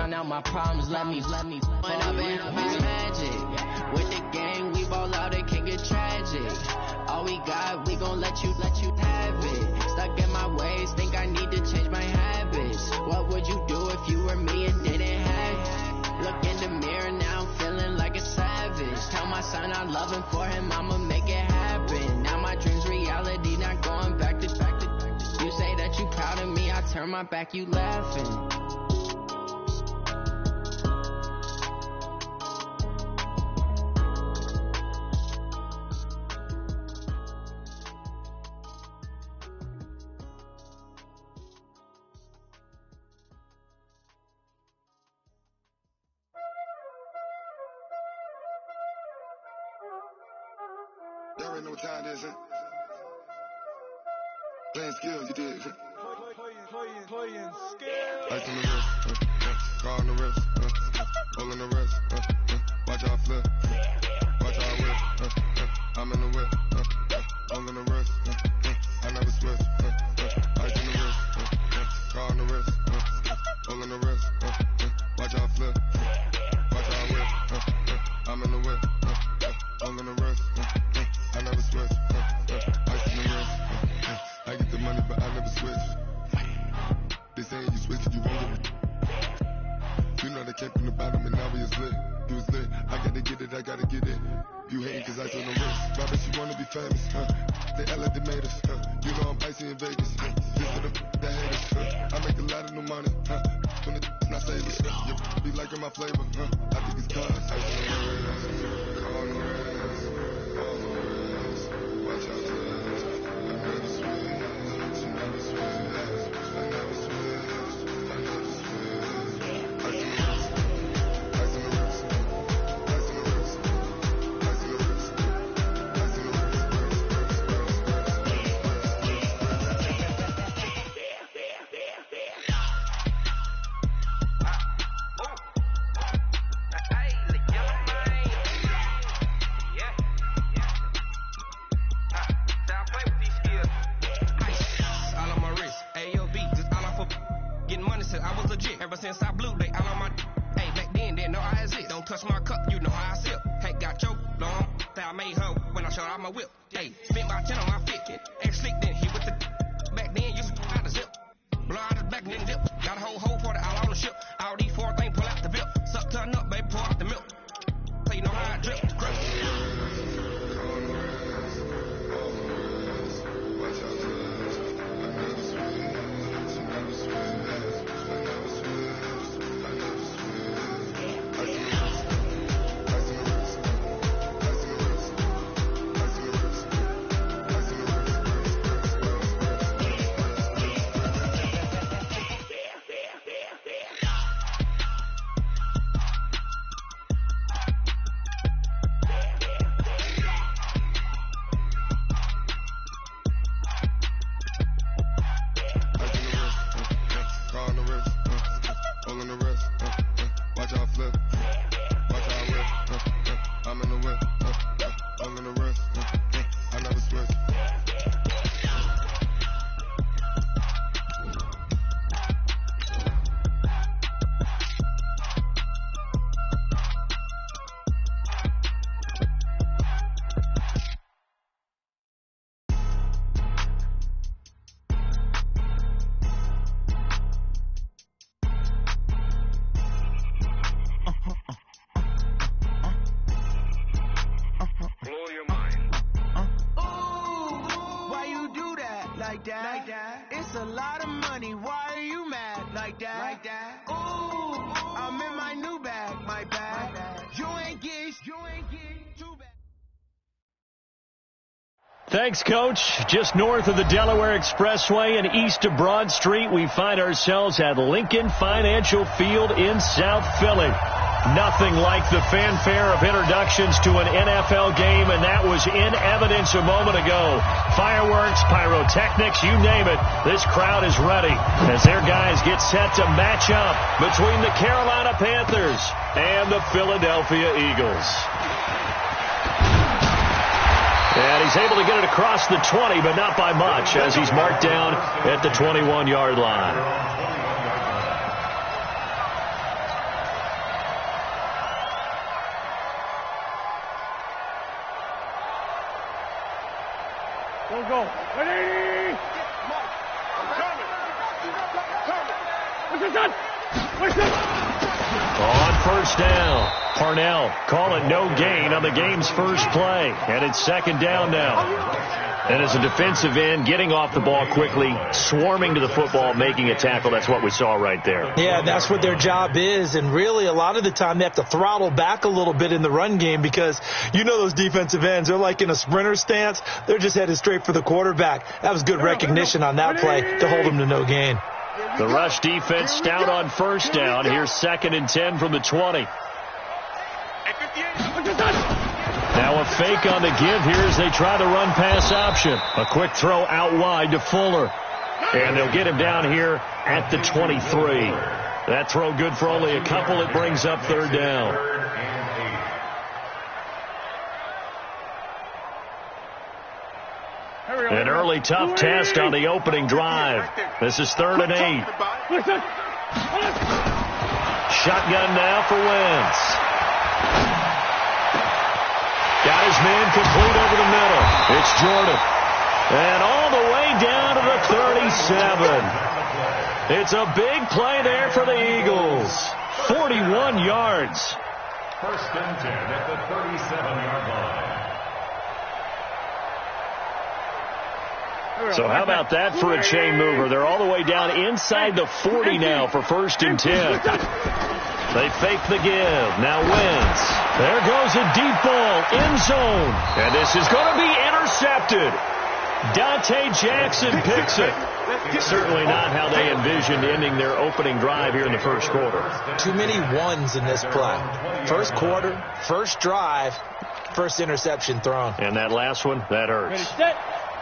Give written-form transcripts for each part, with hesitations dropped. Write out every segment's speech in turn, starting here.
drown out my problems. Let me point up and I'm magic. With the game, we ball out, it can get tragic. All we got, we gon' let you have it. Stuck in my ways, think I need to change my habits. What would you do if you were me and didn't have it? Look in the mirror, now I'm feeling like a savage. Tell my son I love him, for him I'ma make it happen. Now my dream's reality, not going back to. You say that you proud of me, I turn my back, you laughing. Y'all already know what time it is, huh? Playing skills, you did. Playing skills. Ice on the wrist, car on the wrist, roll on the wrist, watch how I flip, watch how I whip, I'm in the whip, roll on the wrist, I never switch, ice on the wrist, car on the wrist, roll on the wrist, watch how I flip, watch how I whip, I'm in the whip, roll on the wrist, I never switch, ice on the wrist. I get the money, but I never switch. They saying you switch it, you won't get it. You know they came from the bottom and now we is lit. You was lit, I gotta get it, I gotta get it. You hating cause I told no risk. Why bet you wanna be famous, They act like they made us, You know I'm icy in Vegas, This for the haters, I make a lot of new money, When it's not savers, You be liking my flavor, I think it's cause ice on the wrist, car on the wrist, all the wrist, watch out for this. I never switch. Since I blew, they all on my hey, back then, didn't know I exist. Don't touch my cup, you know how I sip. Hey, got your long, that I made her when I showed out my whip. Hey, spent my 10 on my fit, and slick then he with the back then, used to out the zip. Blow out the back and then dip. Got a whole for the all on the ship. All these 4 things pull out the bip. Suck, turn up, baby, pour out the milk. So you know how I drip. Grip. It's a lot of money. Why are you mad like that? Ooh, I'm in my new bag, my bag. You ain't getting too bad. Thanks, Coach. Just north of the Delaware Expressway and east of Broad Street, we find ourselves at Lincoln Financial Field in South Philly. Nothing like the fanfare of introductions to an NFL game, and that was in evidence a moment ago. Fireworks, pyrotechnics, you name it. This crowd is ready as their guys get set to match up between the Carolina Panthers and the Philadelphia Eagles. And he's able to get it across the 20, but not by much, as he's marked down at the 21-yard line. Go. 180. On first down, Parnell call it no gain on the game's first play, and it's second down now. And as a defensive end, getting off the ball quickly, swarming to the football, making a tackle, that's what we saw right there. Yeah, that's what their job is, and really a lot of the time they have to throttle back a little bit in the run game because you know those defensive ends, they're like in a sprinter stance. They're just headed straight for the quarterback. That was good recognition on that play to hold them to no gain. The rush defense stout on first down. Here's 2nd and 10 from the 20. Now a fake on the give here as they try the run pass option. A quick throw out wide to Fuller. And they'll get him down here at the 23. That throw good for only a couple. It brings up third down. An early tough test on the opening drive. This is 3rd and 8. Shotgun now for Wentz. Got his man complete over the middle. It's Jordan. And all the way down to the 37. It's a big play there for the Eagles. 41 yards. 1st and 10 at the 37-yard line. So how about that for a chain mover? They're all the way down inside the 40 now for 1st and 10. They fake the give. Now Wentz. There goes a deep ball. End zone. And this is going to be intercepted. Dante Jackson picks it. Certainly not how they envisioned ending their opening drive here in the first quarter. Too many ones in this play. First quarter, first drive, first interception thrown. And that last one, that hurts. Ready, set.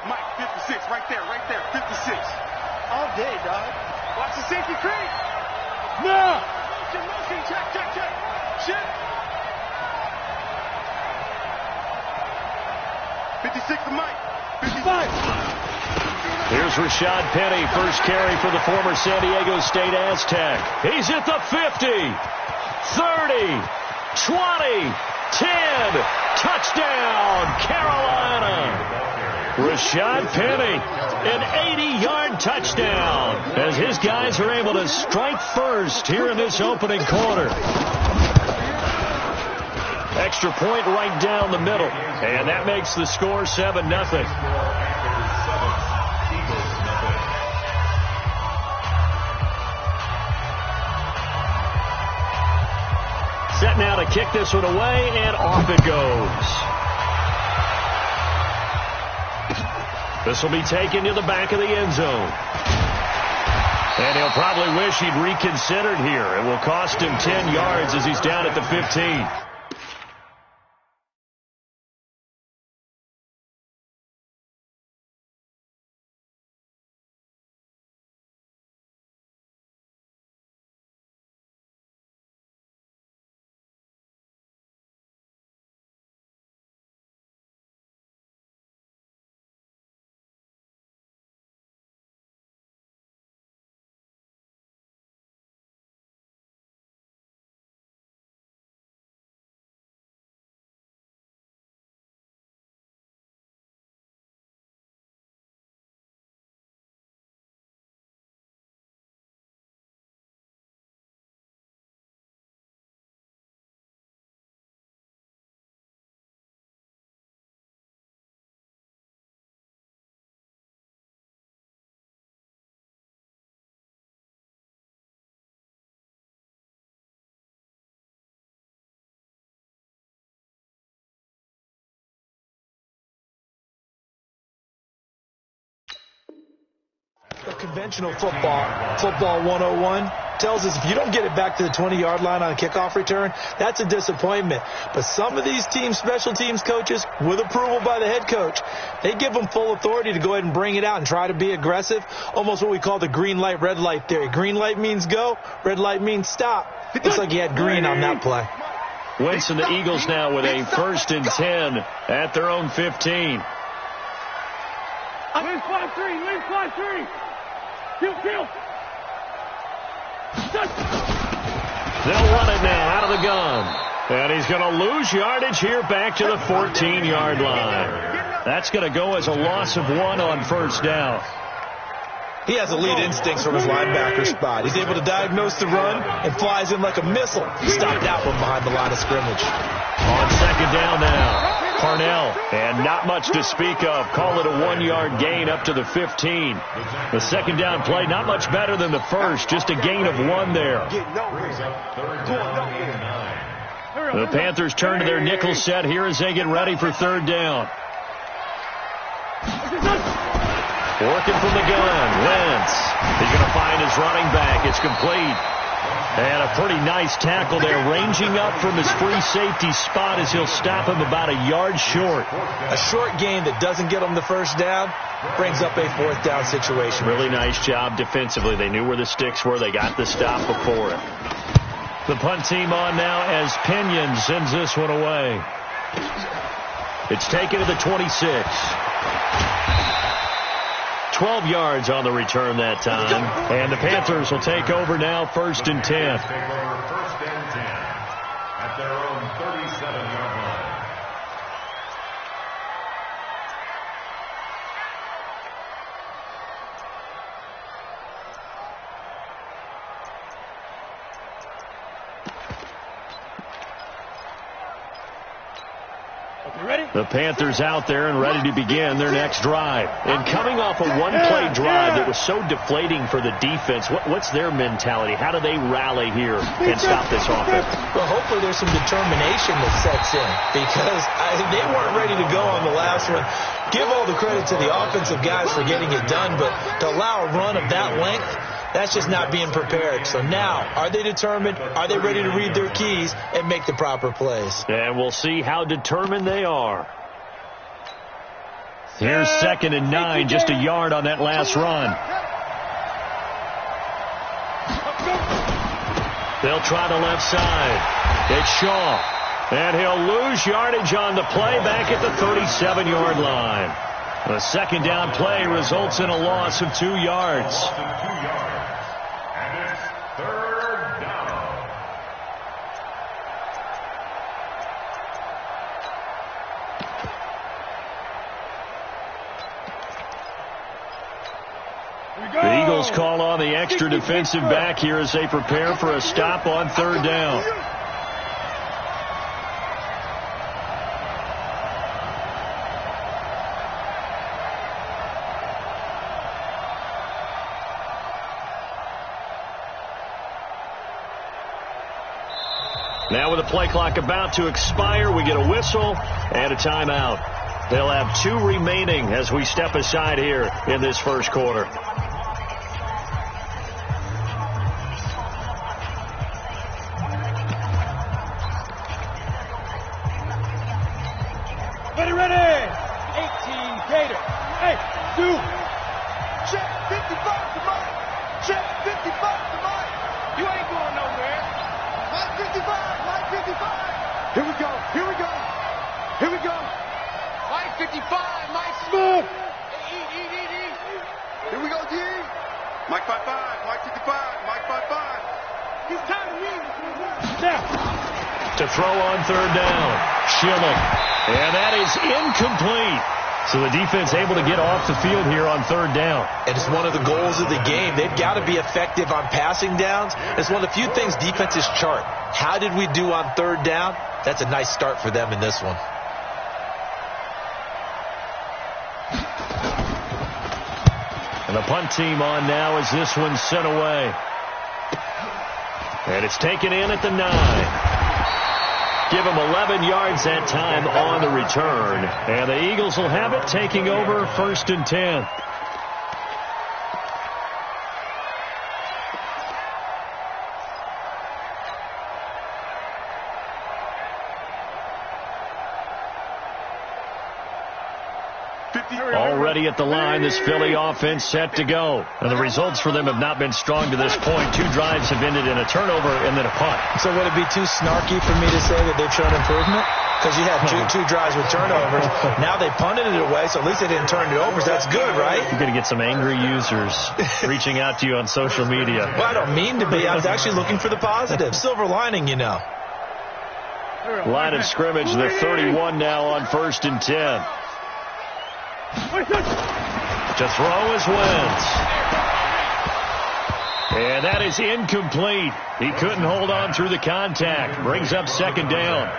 Mike, 56, right there, 56. All day, dog. Watch the safety creep. No. Motion, check. Shit. 56 to Mike. 55. Here's Rashad Penny, first carry for the former San Diego State Aztec. He's at the 50, 30, 20, 10. Touchdown, Carolina. Rashad Penny, an 80-yard touchdown as his guys are able to strike first here in this opening quarter. Extra point right down the middle, and that makes the score 7-0. Set now to kick this one away, and off it goes. This will be taken to the back of the end zone. And he'll probably wish he'd reconsidered here. It will cost him 10 yards as he's down at the 15. Conventional football 101, tells us if you don't get it back to the 20-yard line on a kickoff return, that's a disappointment. But some of these teams, special teams coaches, with approval by the head coach, they give them full authority to go ahead and bring it out and try to be aggressive, almost what we call the green light, red light theory. Green light means go, red light means stop. Looks like he had green on that play. Wentz and the Eagles now with a 1st and 10 at their own 15. Leave 5-3. Kill. They'll run it now out of the gun. And he's going to lose yardage here back to the 14-yard line. That's going to go as a loss of 1 on first down. He has elite instincts from his linebacker spot. He's able to diagnose the run and flies in like a missile. Stop that one behind the line of scrimmage. On second down now, Parnell, and not much to speak of. Call it a 1-yard gain up to the 15. The second down play, not much better than the first, just a gain of 1 there. The Panthers turn to their nickel set here as they get ready for third down. Working from the gun, Wentz. He's going to find his running back. It's complete. And a pretty nice tackle there, ranging up from his free safety spot as he'll stop him about a yard short. A short gain that doesn't get him the first down brings up a 4th down situation. Really nice job defensively. They knew where the sticks were. They got the stop before it. The punt team on now as Pinion sends this one away. It's taken to the 26. 12 yards on the return that time. And the Panthers will take over now, 1st and 10. Take over 1st and 10 at their own 37-yard line. The Panthers out there and ready to begin their next drive. And coming off a one-play drive that was so deflating for the defense, what's their mentality? How do they rally here and stop this offense? Well, hopefully there's some determination that sets in because they weren't ready to go on the last one. Give all the credit to the offensive guys for getting it done, but to allow a run of that length, that's just not being prepared. So now, are they determined? Are they ready to read their keys and make the proper plays? And we'll see how determined they are. Here's 2nd and 9, just a yard on that last run. They'll try the left side. It's Shaw. And he'll lose yardage on the play back at the 37-yard line. The second down play results in a loss of 2 yards. And it's 3rd down. The Eagles call on the extra defensive back here as they prepare for a stop on 3rd down. Now with the play clock about to expire, we get a whistle and a timeout. They'll have 2 remaining as we step aside here in this first quarter. Ready. 18 Gator. Hey, 2. Check 55 to Mike. Check 55 to Mike. You ain't going nowhere. Mike 55. Mike 55. Here we go. Here we go. Here we go. Mike 55. Mike Smooth. Eat. Here we go, D. Mike 55. Mike 55. Mike 55. He's time to leave. Now. To throw on 3rd down. Schilling. And that is incomplete. So the defense able to get off the field here on 3rd down. And it's one of the goals of the game. They've got to be effective on passing downs. It's one of the few things defenses chart. How did we do on 3rd down? That's a nice start for them in this one. And the punt team on now as this one's sent away. And it's taken in at the 9. Give them 11 yards that time on the return. And the Eagles will have it, taking over 1st and 10. Already at the line, this Philly offense set to go. And the results for them have not been strong to this point. 2 drives have ended in a turnover and then a punt. So would it be too snarky for me to say that they've shown improvement? Because you had two drives with turnovers. Now they punted it away, so at least they didn't turn it over. So that's good, right? You're going to get some angry users reaching out to you on social media. Well, I don't mean to be. I was actually looking for the positive. Silver lining, you know. Line of scrimmage, the 31 now on 1st and 10. To throw is Wentz. And that is incomplete. He couldn't hold on through the contact. Brings up second down.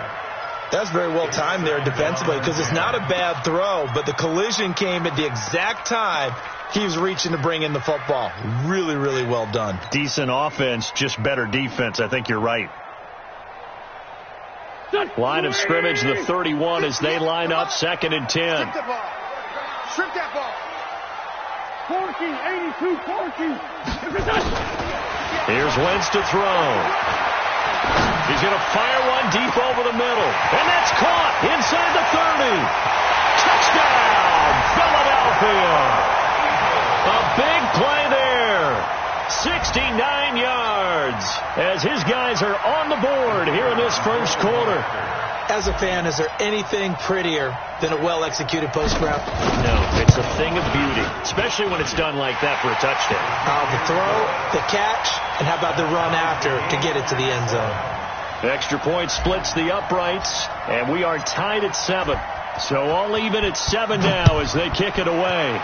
That's very well timed there defensively because it's not a bad throw, but the collision came at the exact time he was reaching to bring in the football. Really, really well done. Decent offense, just better defense. I think you're right. Line of scrimmage, the 31 as they line up, 2nd and 10. Strip that ball. 82, 14. Here's Wentz to throw. He's going to fire one deep over the middle. And that's caught inside the 30. Touchdown, Philadelphia. A big play there. 69 yards as his guys are on the board here in this first quarter. As a fan, is there anything prettier than a well-executed post route? No, it's a thing of beauty, especially when it's done like that for a touchdown. The throw, the catch, and how about the run after to get it to the end zone? Extra point splits the uprights, and we are tied at 7. So all even at 7 now as they kick it away.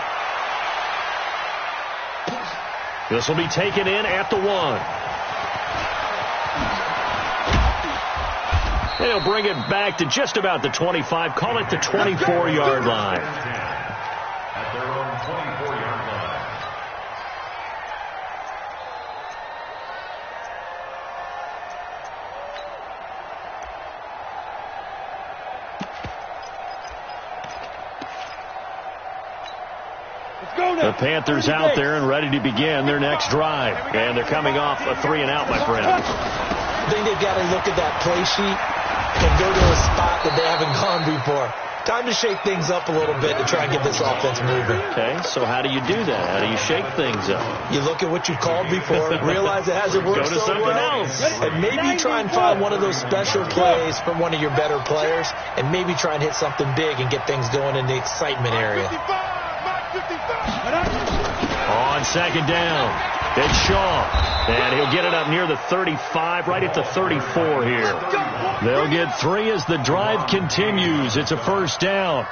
This will be taken in at the 1. They'll bring it back to just about the 25. Call it the 24-yard line. At their own 24-yard line. The Panthers out there and ready to begin their next drive. And they're coming off a 3-and-out, my friend. I think they've got to look at that play sheet and go to a spot that they haven't gone before. Time to shake things up a little bit to try and get this offense moving. Okay, so how do you do that? How do you shake things up? You look at what you called before, realize it hasn't worked so well, and maybe try and find one of those special plays from one of your better players, and maybe try and hit something big and get things going in the excitement area. On 2nd down, it's Shaw, and he'll get it up near the 35, right at the 34 here. They'll get 3 as the drive continues. It's a first down.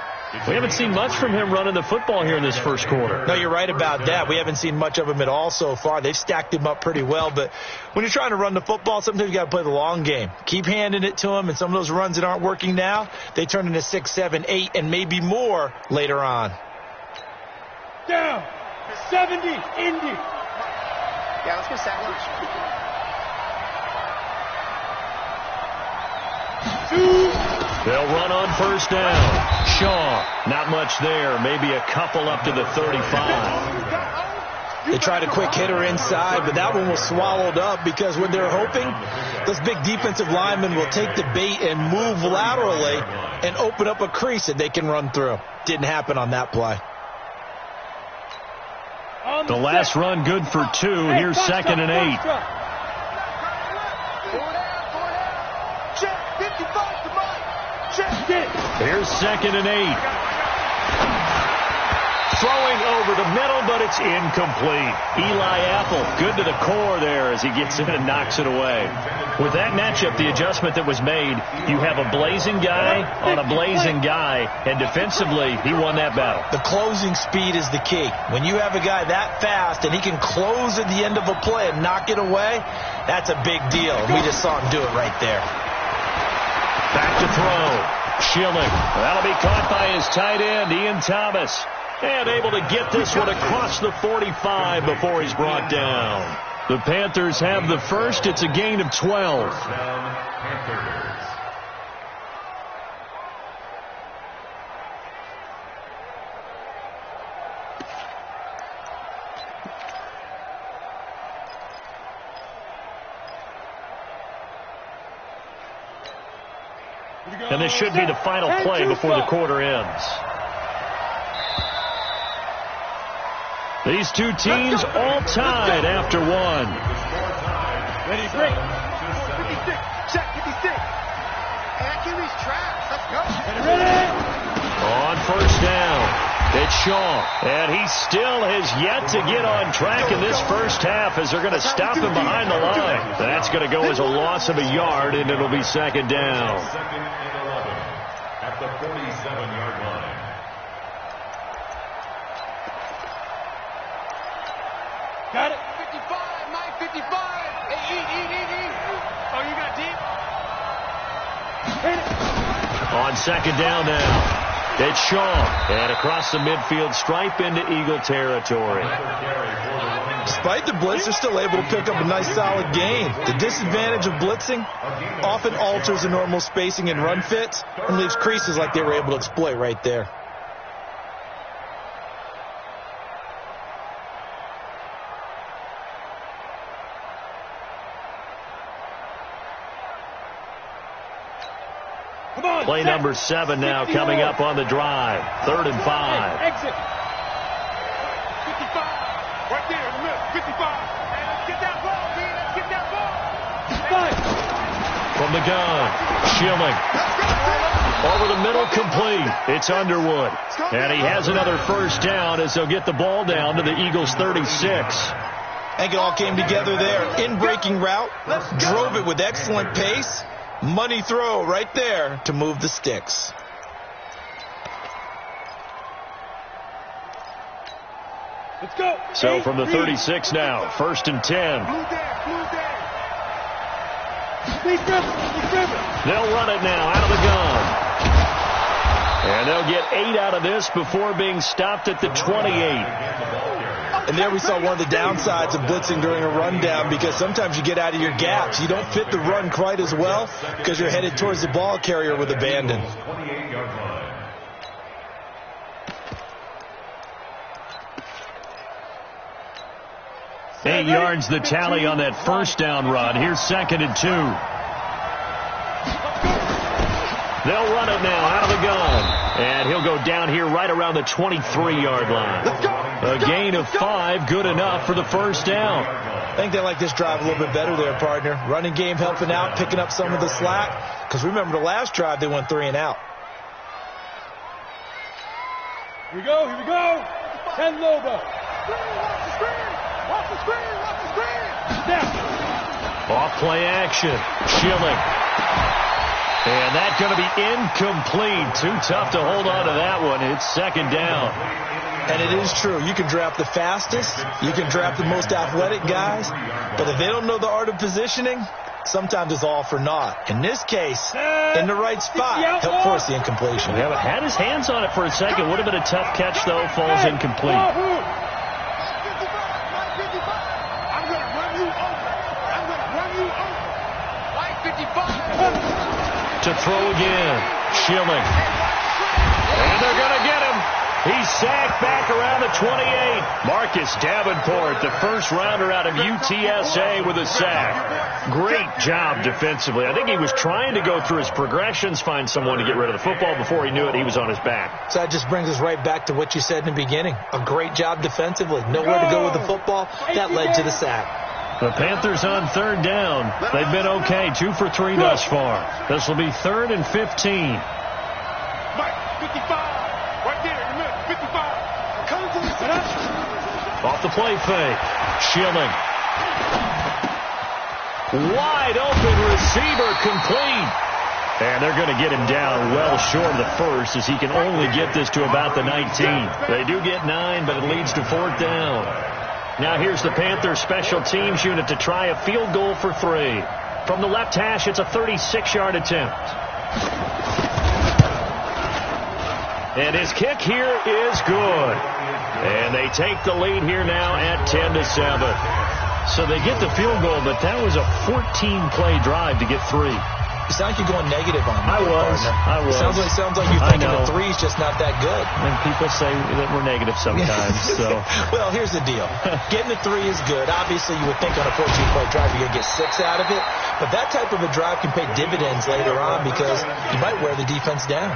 We haven't seen much from him running the football here in this first quarter. No, you're right about that. We haven't seen much of him at all so far. They've stacked him up pretty well, but when you're trying to run the football, sometimes you got to play the long game. Keep handing it to him, and some of those runs that aren't working now, they turn into 6, 7, 8, and maybe more later on. Down. 70, Indy. Yeah, let's go sack lunch. 2. They'll run on first down. Shaw, not much there. Maybe a couple up to the 35. They tried a quick hitter inside, but that one was swallowed up because when they're hoping, those big defensive linemen will take the bait and move laterally and open up a crease that they can run through. Didn't happen on that play. The last run good for 2. Here's 2nd and 8. Check 55 to Mike. Check it. Here's 2nd and 8. Throwing over the middle, but it's incomplete. Eli Apple, good to the core there as he gets in and knocks it away. With that matchup, the adjustment that was made, you have a blazing guy on a blazing guy, and defensively, he won that battle. The closing speed is the key. When you have a guy that fast and he can close at the end of a play and knock it away, that's a big deal. We just saw him do it right there. Back to throw. Schilling. That'll be caught by his tight end, Ian Thomas. And able to get this one across the 45 before he's brought down. The Panthers have the first. It's a gain of 12. And this should be the final play before the quarter ends. These two teams all tied after 1. Ready, break. 56. Check 56. Achilles traps. Let's go. Ready. On first down, it's Shaw. And he still has yet to get on track in this first half as they're going to stop him behind the line. That's going to go as a loss of a yard, and it'll be 2nd down. 2nd and 11 at the 47-yard line. you got deep. Hit it. On second down now. It's Shaw, and across the midfield stripe into Eagle territory. Despite the blitz, they're still able to pick up a nice solid gain. The disadvantage of blitzing often alters the normal spacing and run fits and leaves creases like they were able to exploit right there. Play number 7 now coming up on the drive. 3rd and 5. Exit. 55. Right there in the middle. 55. Hey, let's get that ball, man. Let's get that ball. From the gun, Schilling. Over the middle, complete. It's Underwood. And he has another first down as they'll get the ball down to the Eagles' 36. I think it all came together there. In-breaking route, drove it with excellent pace. Money throw right there to move the sticks. Let's go. So from the 36 now, 1st and 10. They'll run it now out of the gun. And they'll get 8 out of this before being stopped at the 28. And there we saw one of the downsides of blitzing during a rundown, because sometimes you get out of your gaps. You don't fit the run quite as well because you're headed towards the ball carrier with abandon. 8 yards the tally on that first down run. Here's 2nd and 2. They'll run it now out of the gun. And he'll go down here right around the 23-yard line. A gain of 5, good enough for the first down. I think they like this drive a little bit better there, partner. Running game helping out, picking up some of the slack. Because remember the last drive, they went 3 and out. Here we go, here we go. Ken Lobo. Watch the screen, watch the screen, watch the screen. Snap. Off play action, Schilling. And that's going to be incomplete. Too tough to hold on to that one. It's 2nd down. And it is true. You can draft the fastest. You can draft the most athletic guys. But if they don't know the art of positioning, sometimes it's all for naught. In this case, in the right spot, help force the incompletion. Yeah, but had his hands on it for a second. Would have been a tough catch, though. Falls incomplete. I'm going to run you over. I'm going to run you over. Line 55. To throw again, Schilling. And they're going to get him. He's sacked back around the 28. Marcus Davenport, the first rounder out of UTSA with a sack. Great job defensively. I think he was trying to go through his progressions, find someone to get rid of the football. Before he knew it, he was on his back. So that just brings us right back to what you said in the beginning. A great job defensively. Nowhere to go with the football. That led to the sack. The Panthers on 3rd down. They've been okay. 2 for 3 thus far. This will be 3rd and 15. Mike, 55. Right there in the middle. 55. Coming to the center. Off the play fake. Schilling. Wide open receiver, complete. And they're going to get him down well short of the first, as he can only get this to about the 19. They do get 9, but it leads to 4th down. Now here's the Panthers special teams unit to try a field goal for 3. From the left hash, it's a 36-yard attempt. And his kick here is good. And they take the lead here now at 10-7. So they get the field goal, but that was a 14-play drive to get 3. You sound like you're going negative on me. I was. Sounds like you're thinking the 3's just not that good. And people say that we're negative sometimes. So. Well, here's the deal. Getting the 3 is good. Obviously, you would think on a 14-play drive you're going to get 6 out of it. But that type of a drive can pay dividends later on because you might wear the defense down.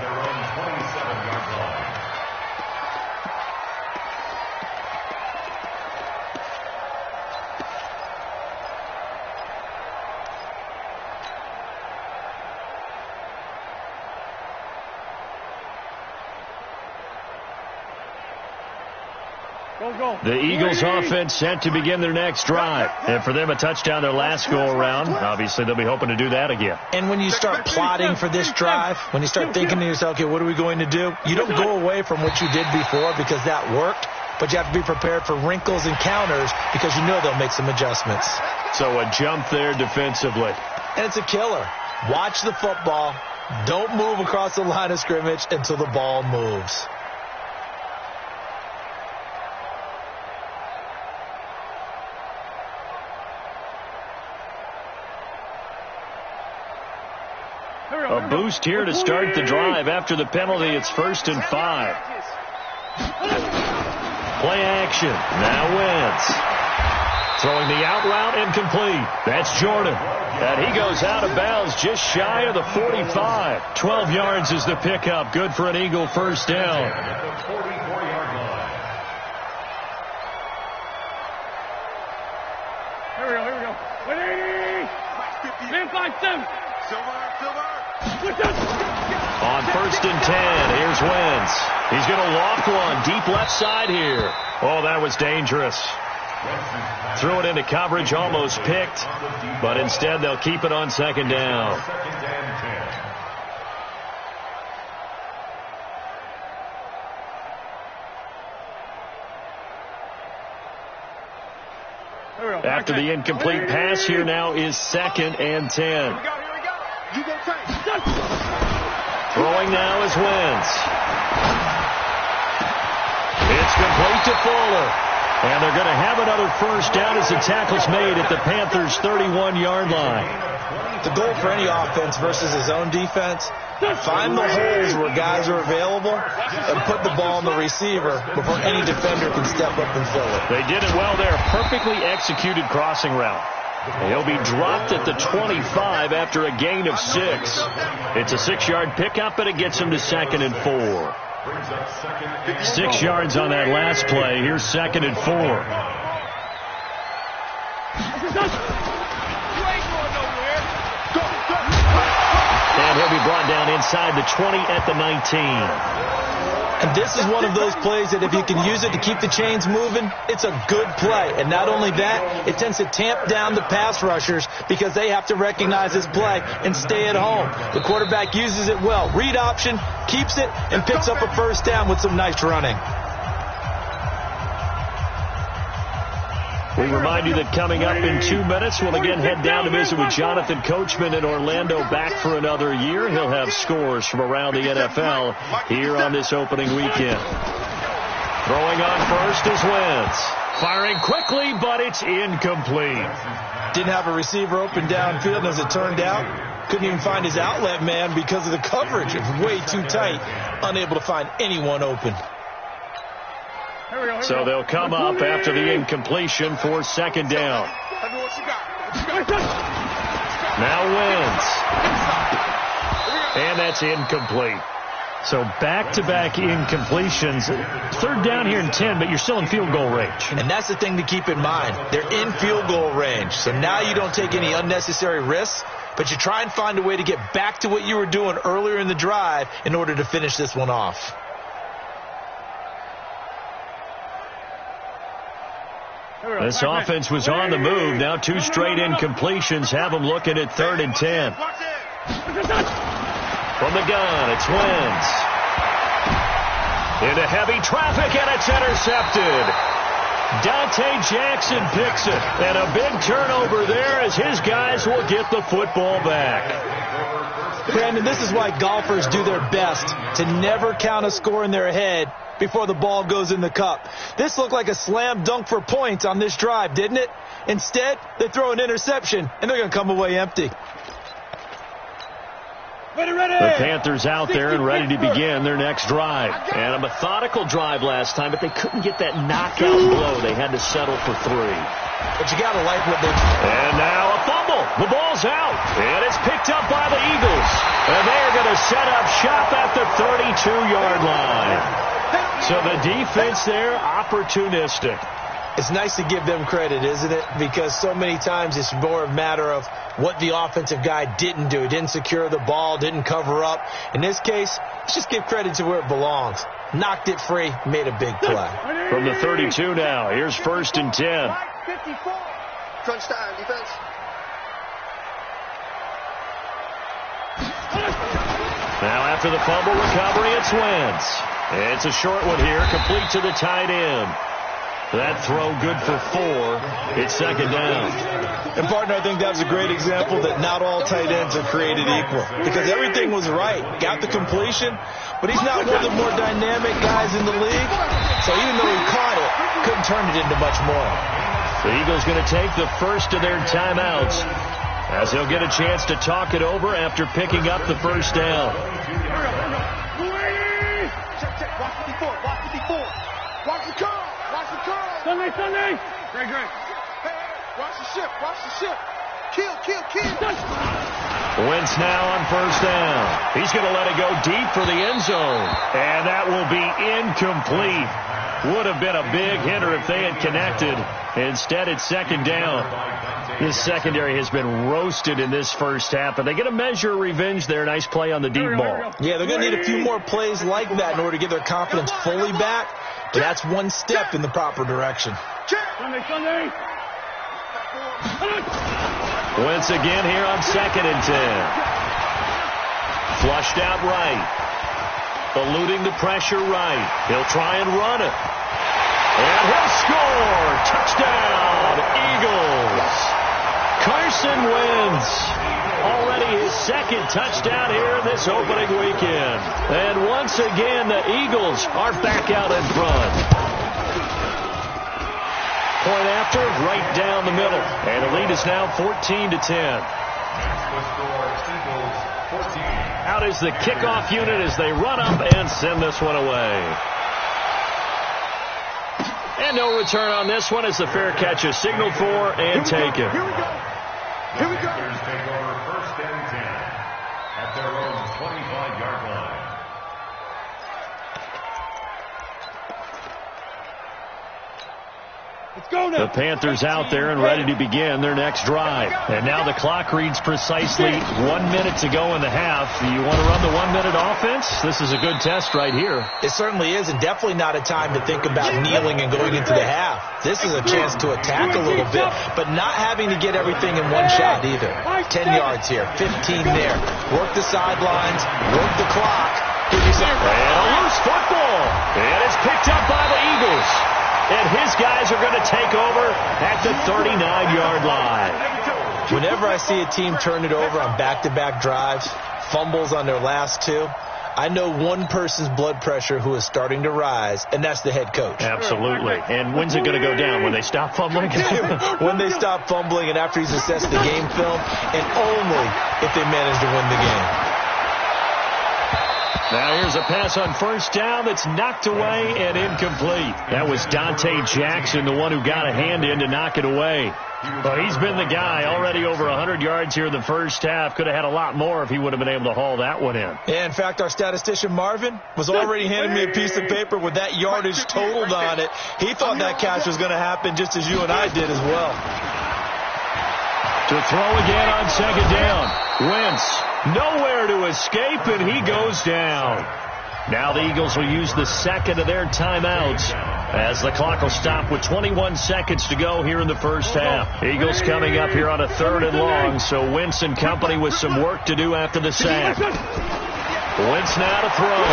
The Eagles offense set to begin their next drive. And for them, a touchdown their last go-around. Obviously, they'll be hoping to do that again. And when you start plotting for this drive, when you start thinking to yourself, okay, what are we going to do? You don't go away from what you did before because that worked, but you have to be prepared for wrinkles and counters because you know they'll make some adjustments. So a jump there defensively. and it's a killer. Watch the football. Don't move across the line of scrimmage until the ball moves. A boost here to start the drive. After the penalty, it's 1st and 5. Play action. Now Wentz. Throwing the out route incomplete. That's Jordan. And he goes out of bounds just shy of the 45. 12 yards is the pickup. Good for an Eagle first down. Here we go. 180. Man 5-7. Silver. On 1st and 10, here's Wentz. He's going to walk one deep left side here. Oh, that was dangerous. Threw it into coverage, almost picked, but instead they'll keep it on 2nd down. After the incomplete pass, here now is 2nd and 10. Throwing now is Wentz. It's complete to Fuller. And they're going to have another first down as the tackle's made at the Panthers' 31-yard line. The goal for any offense versus his own defense, find the holes where guys are available and put the ball on the receiver before any defender can step up and fill it. They did it well there. Perfectly executed crossing route. He'll be dropped at the 25 after a gain of 6. It's a 6-yard pickup, and it gets him to 2nd and 4. 6 yards on that last play. Here's 2nd and 4. And he'll be brought down inside the 20 at the 19. And this is one of those plays that if you can use it to keep the chains moving, it's a good play. And not only that, it tends to tamp down the pass rushers because they have to recognize this play and stay at home. The quarterback uses it well. Read option, keeps it, and picks up a first down with some nice running. We remind you that coming up in 2 minutes, we'll again head down to visit with Jonathan Coachman in Orlando, back for another year. He'll have scores from around the NFL here on this opening weekend. Throwing on first is Wentz. Firing quickly, but it's incomplete. Didn't have a receiver open downfield, and as it turned out, couldn't even find his outlet man because of the coverage. It was way too tight, unable to find anyone open. So they'll come up after the incompletion for 2nd down. Now Wentz. And that's incomplete. So back-to-back incompletions. 3rd down here and 10, but you're still in field goal range. And that's the thing to keep in mind. They're in field goal range. So now you don't take any unnecessary risks, but you try and find a way to get back to what you were doing earlier in the drive in order to finish this one off. This offense was on the move. Now 2 straight incompletions have them looking at 3rd and 10. From the gun, it's Wentz. Into heavy traffic, and it's intercepted. Dante Jackson picks it. And a big turnover there as his guys will get the football back. Brandon, this is why golfers do their best to never count a score in their head before the ball goes in the cup. This looked like a slam dunk for points on this drive, didn't it? Instead, they throw an interception, and they're going to come away empty. The Panthers out there and ready to begin their next drive. And a methodical drive last time, but they couldn't get that knockout blow. They had to settle for 3. But you got to like what they... And now a fumble. The ball's out. And it's picked up by the Eagles. And they're going to set up shop at the 32-yard line. So the defense there, opportunistic. It's nice to give them credit, isn't it? Because so many times it's more a matter of what the offensive guy didn't do. He didn't secure the ball, didn't cover up. In this case, let's just give credit to where it belongs. Knocked it free, made a big play. From the 32 now, here's 1st and 10. Crunch time, defense. Now after the fumble recovery, it's Wentz. It's a short one here, complete to the tight end. That throw good for 4. It's second down. And, partner, I think that was a great example that not all tight ends are created equal because everything was right. Got the completion, but he's not one of the more dynamic guys in the league. So even though he caught it, couldn't turn it into much more. The Eagles going to take the first of their timeouts as they'll get a chance to talk it over after picking up the first down. Watch 54. Watch 54. Watch the curl. Watch the curl. Sunday. Great. Hey, watch the ship. Watch the ship. Kill. Wentz now on first down. He's going to let it go deep for the end zone. And that will be incomplete. Would have been a big hitter if they had connected. Instead, it's second down. This secondary has been roasted in this first half, but they get a measure of revenge there. Nice play on the deep ball. Yeah, they're going to need a few more plays like that in order to get their confidence fully back. But that's one step in the proper direction. Sunday. Wentz again here on 2nd and 10. Flushed out right. Eluding the pressure right. He'll try and run it. And he'll score. Touchdown, Eagles. Carson Wentz. Already his second touchdown here this opening weekend. And once again, the Eagles are back out in front. Point after, right down the middle. And the lead is now 14-10. Out is the kickoff unit as they run up and send this one away. And no return on this one as the fair catch is signaled for and taken. Here we go. Panthers take over 1st and 10 at their own 25-yard line. The Panthers out there and ready to begin their next drive. And now the clock reads precisely 1 minute to go in the half. Do you want to run the 1 minute offense? This is a good test right here. It certainly is, and definitely not a time to think about kneeling and going into the half. This is a chance to attack a little bit, but not having to get everything in one shot either. 10 yards here, 15 there. Work the sidelines, work the clock. Give you something. And a loose football. And it's picked up by the Eagles. And his guys are going to take over at the 39-yard line. Whenever I see a team turn it over on back-to-back drives, fumbles on their last two, I know one person's blood pressure who is starting to rise, and that's the head coach. Absolutely. And when's it going to go down? When they stop fumbling? When they stop fumbling and after he's assessed the game film, and only if they manage to win the game. Now here's a pass on first down that's knocked away and incomplete. That was Dante Jackson, the one who got a hand in to knock it away. But he's been the guy, already over 100 yards here in the first half. Could have had a lot more if he would have been able to haul that one in. Yeah, in fact, our statistician Marvin was already handing me a piece of paper with that yardage totaled on it. He thought that catch was going to happen just as you and I did as well. To throw again on second down. Wentz nowhere to escape, and he goes down. Now the Eagles will use the second of their timeouts as the clock will stop with 21 seconds to go here in the first half. Eagles coming up here on a 3rd and long, so Wentz and company with some work to do after the sack. Wentz now to throw.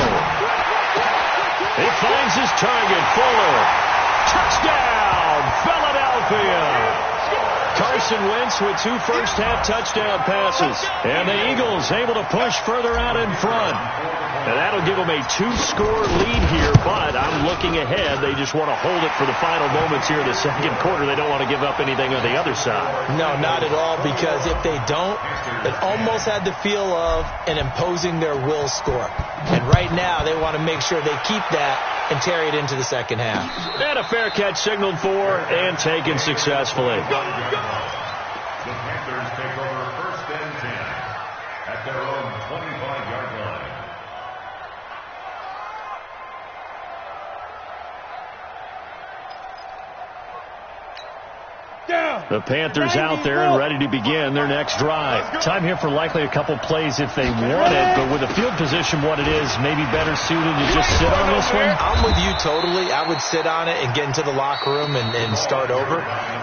He finds his target, Fuller. Touchdown, Philadelphia. Carson Wentz with 2 first-half touchdown passes. And the Eagles able to push further out in front. And that'll give them a 2-score lead here, but I'm looking ahead. They just want to hold it for the final moments here in the second quarter. They don't want to give up anything on the other side. No, not at all, because if they don't, it almost had the feel of an imposing their will score. And right now, they want to make sure they keep that and carry it into the second half. And a fair catch signaled for and taken successfully. The Panthers take over 1st and 10 at their own 25-yard line. The Panthers out there and ready to begin their next drive. Time here for likely a couple plays if they want it, but with the field position what it is, maybe better suited to just sit on this one? I'm with you totally. I would sit on it and get into the locker room and start over.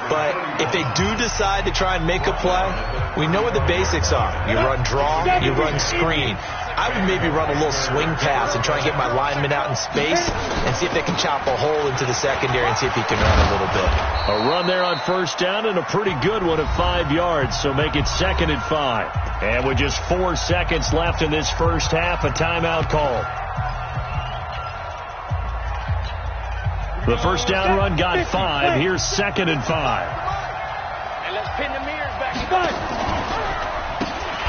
But if they do decide to try and make a play, we know what the basics are. You run draw, you run screen. I would maybe run a little swing pass and try and get my lineman out in space and see if they can chop a hole into the secondary and see if he can run a little bit. A run there on first down and a pretty good one of 5 yards, so make it 2nd and 5. And with just 4 seconds left in this first half, a timeout call. The first down run got 5. Here's 2nd and 5. And let's pin the mirrors back.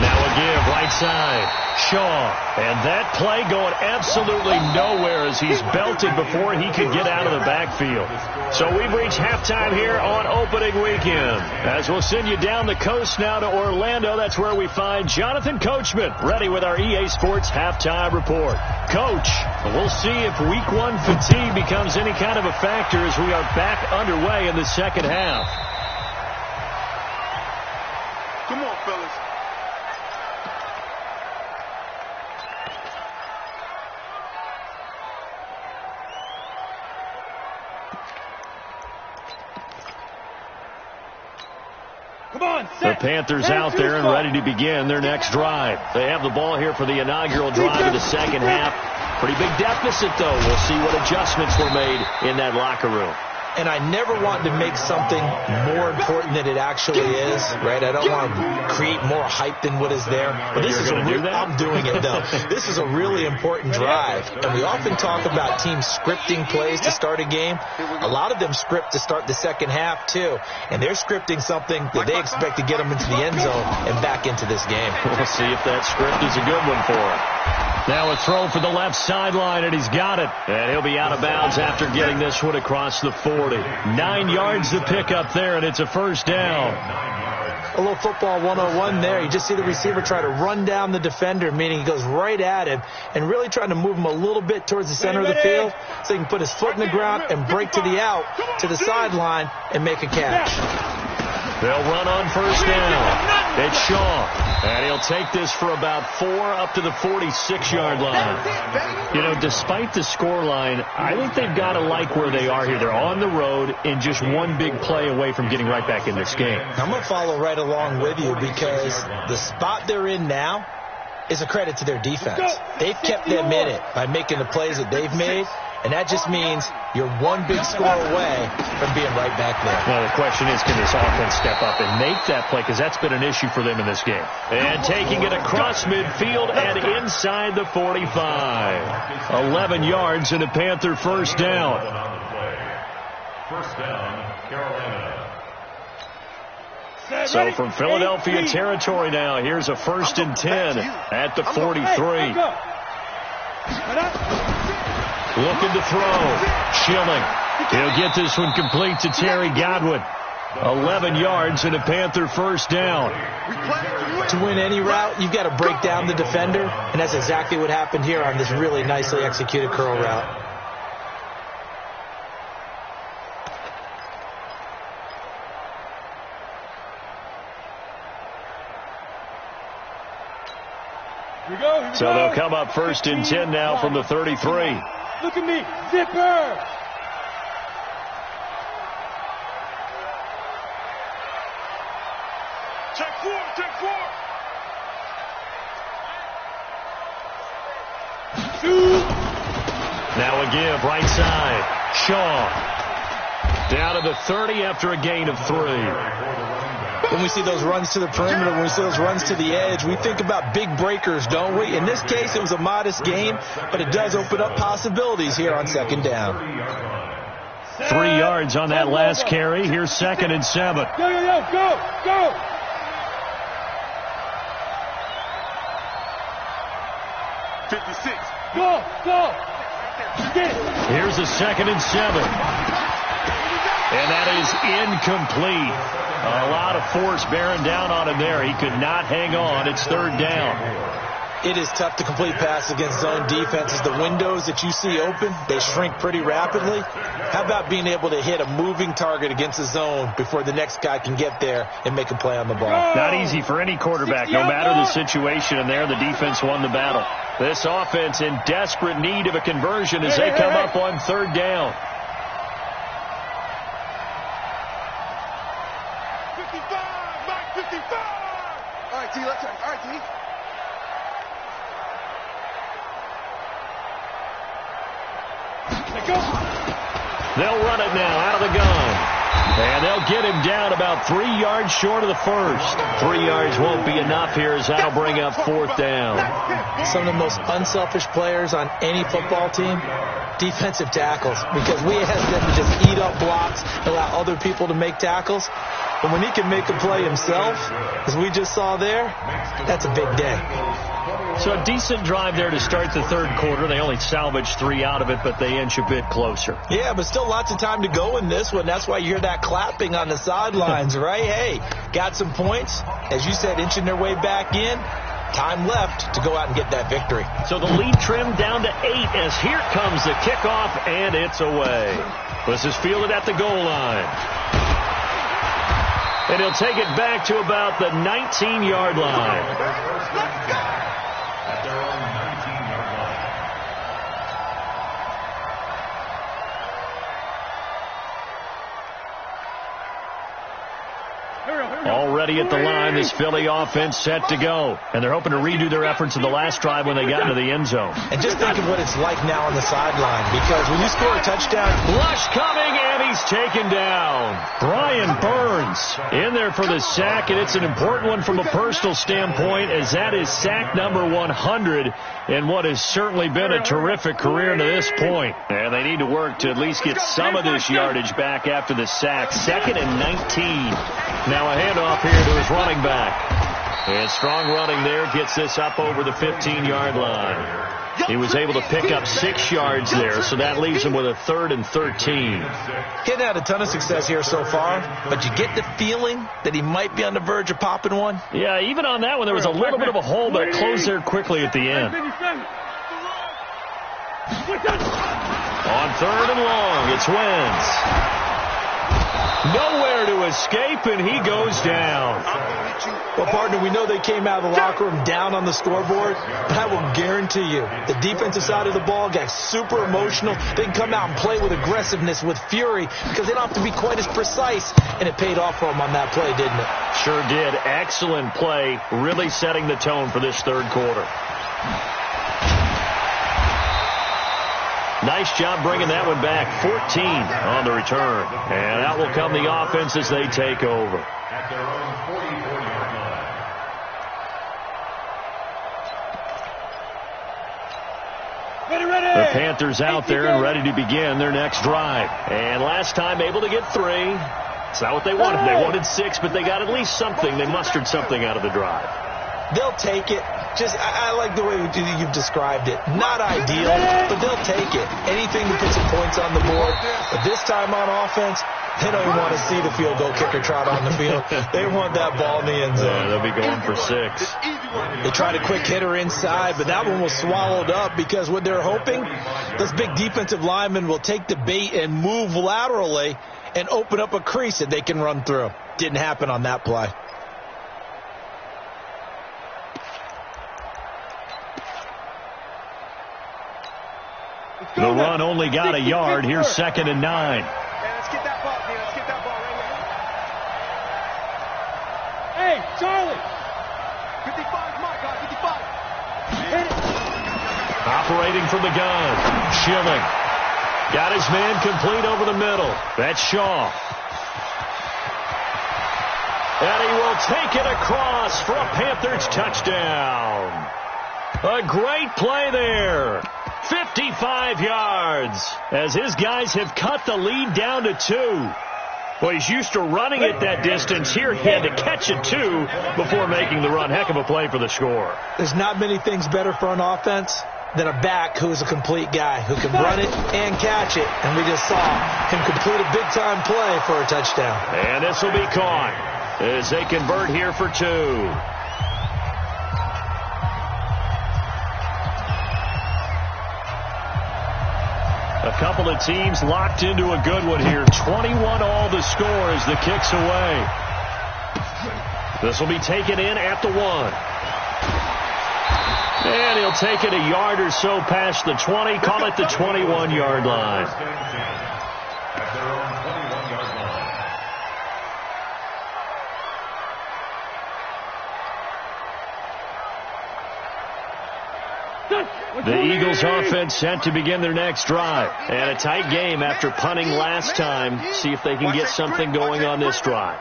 Now a give, right side. Shaw. And that play going absolutely nowhere as he's belted before he could get out of the backfield. So we've reached halftime here on opening weekend. As we'll send you down the coast now to Orlando, that's where we find Jonathan Coachman ready with our EA Sports halftime report. Coach, we'll see if week 1 fatigue becomes any kind of a factor as we are back underway in the second half. Come on, fellas. The Panthers out there and ready to begin their next drive. They have the ball here for the inaugural drive of the second half. Pretty big deficit, though. We'll see what adjustments were made in that locker room. And I never want to make something more important than it actually is, right? I don't want to create more hype than what is there. But this is I'm doing it, though. This is a really important drive. And we often talk about teams scripting plays to start a game. A lot of them script to start the second half, too. And they're scripting something that they expect to get them into the end zone and back into this game. We'll see if that script is a good one for them. Now a throw for the left sideline, and he's got it. And he'll be out of bounds after getting this one across the 40. 9 yards to pick up there, and it's a first down. A little football 101 there. You just see the receiver try to run down the defender, meaning he goes right at him and really trying to move him a little bit towards the center of the field so he can put his foot in the ground and break to the out, to the sideline, and make a catch. They'll run on first down. It's Shaw. And he'll take this for about 4 up to the 46-yard line. You know, despite the scoreline, I think they've got to like where they are here. They're on the road and just one big play away from getting right back in this game. I'm going to follow right along with you because the spot they're in now is a credit to their defense. They've kept them in it by making the plays that they've made. And that just means you're one big score away from being right back there. Well, the question is, can this offense step up and make that play? Because that's been an issue for them in this game. And taking it across midfield and inside the 45. 11 yards and a Panther first down. First down, Carolina. So from Philadelphia territory now, here's a 1st and 10 at the 43. Looking to throw. Schilling. He'll get this one complete to Terry Godwin. 11 yards and a Panther first down. To win any route, you've got to break down the defender, and that's exactly what happened here on this really nicely executed curl route. So they'll come up 1st and 10 now from the 33. Look at me. Zipper. Check 4. Check 4. Now a give, right side. Shaw. Down to the 30 after a gain of 3. When we see those runs to the perimeter, when we see those runs to the edge, we think about big breakers, don't we? In this case, it was a modest gain, but it does open up possibilities here on second down. 3 yards on that last carry. Here's 2nd and 7. Go. 56. Go. Here's a 2nd and 7. And that is incomplete. A lot of force bearing down on him there. He could not hang on. It's 3rd down. It is tough to complete pass against zone defenses. The windows that you see open, they shrink pretty rapidly. How about being able to hit a moving target against the zone before the next guy can get there and make a play on the ball? Not easy for any quarterback, no matter the situation. And there, the defense won the battle. This offense in desperate need of a conversion as they come up on 3rd down. 55. All right, T, let's try. All right, T. They'll run it now out of the gun. And they'll get him down about 3 yards short of the first. 3 yards won't be enough here as that'll bring up 4th down. Some of the most unselfish players on any football team, defensive tackles, because we ask them to just eat up blocks, allow other people to make tackles. But when he can make a play himself, as we just saw there, that's a big day. So a decent drive there to start the third quarter. They only salvaged 3 out of it, but they inch a bit closer. Yeah, but still lots of time to go in this one. That's why you hear that clapping on the sidelines, right? Hey, got some points. As you said, inching their way back in. Time left to go out and get that victory. So the lead trimmed down to 8 as here comes the kickoff, and it's away. This is fielded at the goal line. And he'll take it back to about the 19-yard line. Already at the line, this Philly offense set to go. And they're hoping to redo their efforts in the last drive when they got into the end zone. And just think of what it's like now on the sideline, because when you score a touchdown... Lush coming, and he's taken down. Brian Burns in there for the sack, and it's an important one from a personal standpoint, as that is sack number 100 in what has certainly been a terrific career to this point. And they need to work to at least get some of this yardage back after the sack. 2nd and 19. Now a handoff here to his running back. And strong running there gets this up over the 15-yard line. He was able to pick up 6 yards there, so that leaves him with a 3rd and 13. He hadn't had a ton of success here so far, but you get the feeling that he might be on the verge of popping one. Yeah, even on that one, there was a little bit of a hole, but it closed there quickly at the end. On 3rd and long, it's Wentz. Nowhere to escape, and he goes down. Well, partner, we know they came out of the locker room down on the scoreboard, but I will guarantee you the defensive side of the ball got super emotional. They can come out and play with aggressiveness, with fury, because they don't have to be quite as precise, and it paid off for them on that play, didn't it? Sure did. Excellent play, really setting the tone for this third quarter. Nice job bringing that one back. 14 on the return. And out will come the offense as they take over. At their own 44-yard line. The Panthers out there and ready to begin their next drive. And last time able to get 3. It's not what they wanted. They wanted 6, but they got at least something. They mustered something out of the drive. They'll take it. I like the way you've described it. Not ideal, but they'll take it. Anything to put some points on the board. But this time on offense, they don't even want to see the field goal kicker trot on the field. They want that ball in the end zone. Yeah, they'll be going for 6. They tried a quick hitter inside, but that one was swallowed up because what they're hoping, those big defensive linemen will take the bait and move laterally and open up a crease that they can run through. Didn't happen on that play. The run only got a yard. Here's 2nd and 9. Let's get that ball, man. Let's get that ball right now. Hey, Charlie. 55, my God, 55. Hit it. Operating from the gun. Schilling. Got his man complete over the middle. That's Shaw. And he will take it across for a Panthers touchdown. A great play there. 55 yards as his guys have cut the lead down to 2. Well, he's used to running it that distance. Here he had to catch it 2 before making the run. Heck of a play for the score. There's not many things better for an offense than a back who is a complete guy who can run it and catch it. And we just saw him complete a big-time play for a touchdown. And this will be caught as they convert here for 2. A couple of teams locked into a good one here. 21 all the score as the kick's away. This will be taken in at the 1. And he'll take it a yard or so past the 20. Call it the 21-yard line. At their own 21-yard line. The Eagles offense set to begin their next drive. And a tight game after punting last time. See if they can get something going on this drive.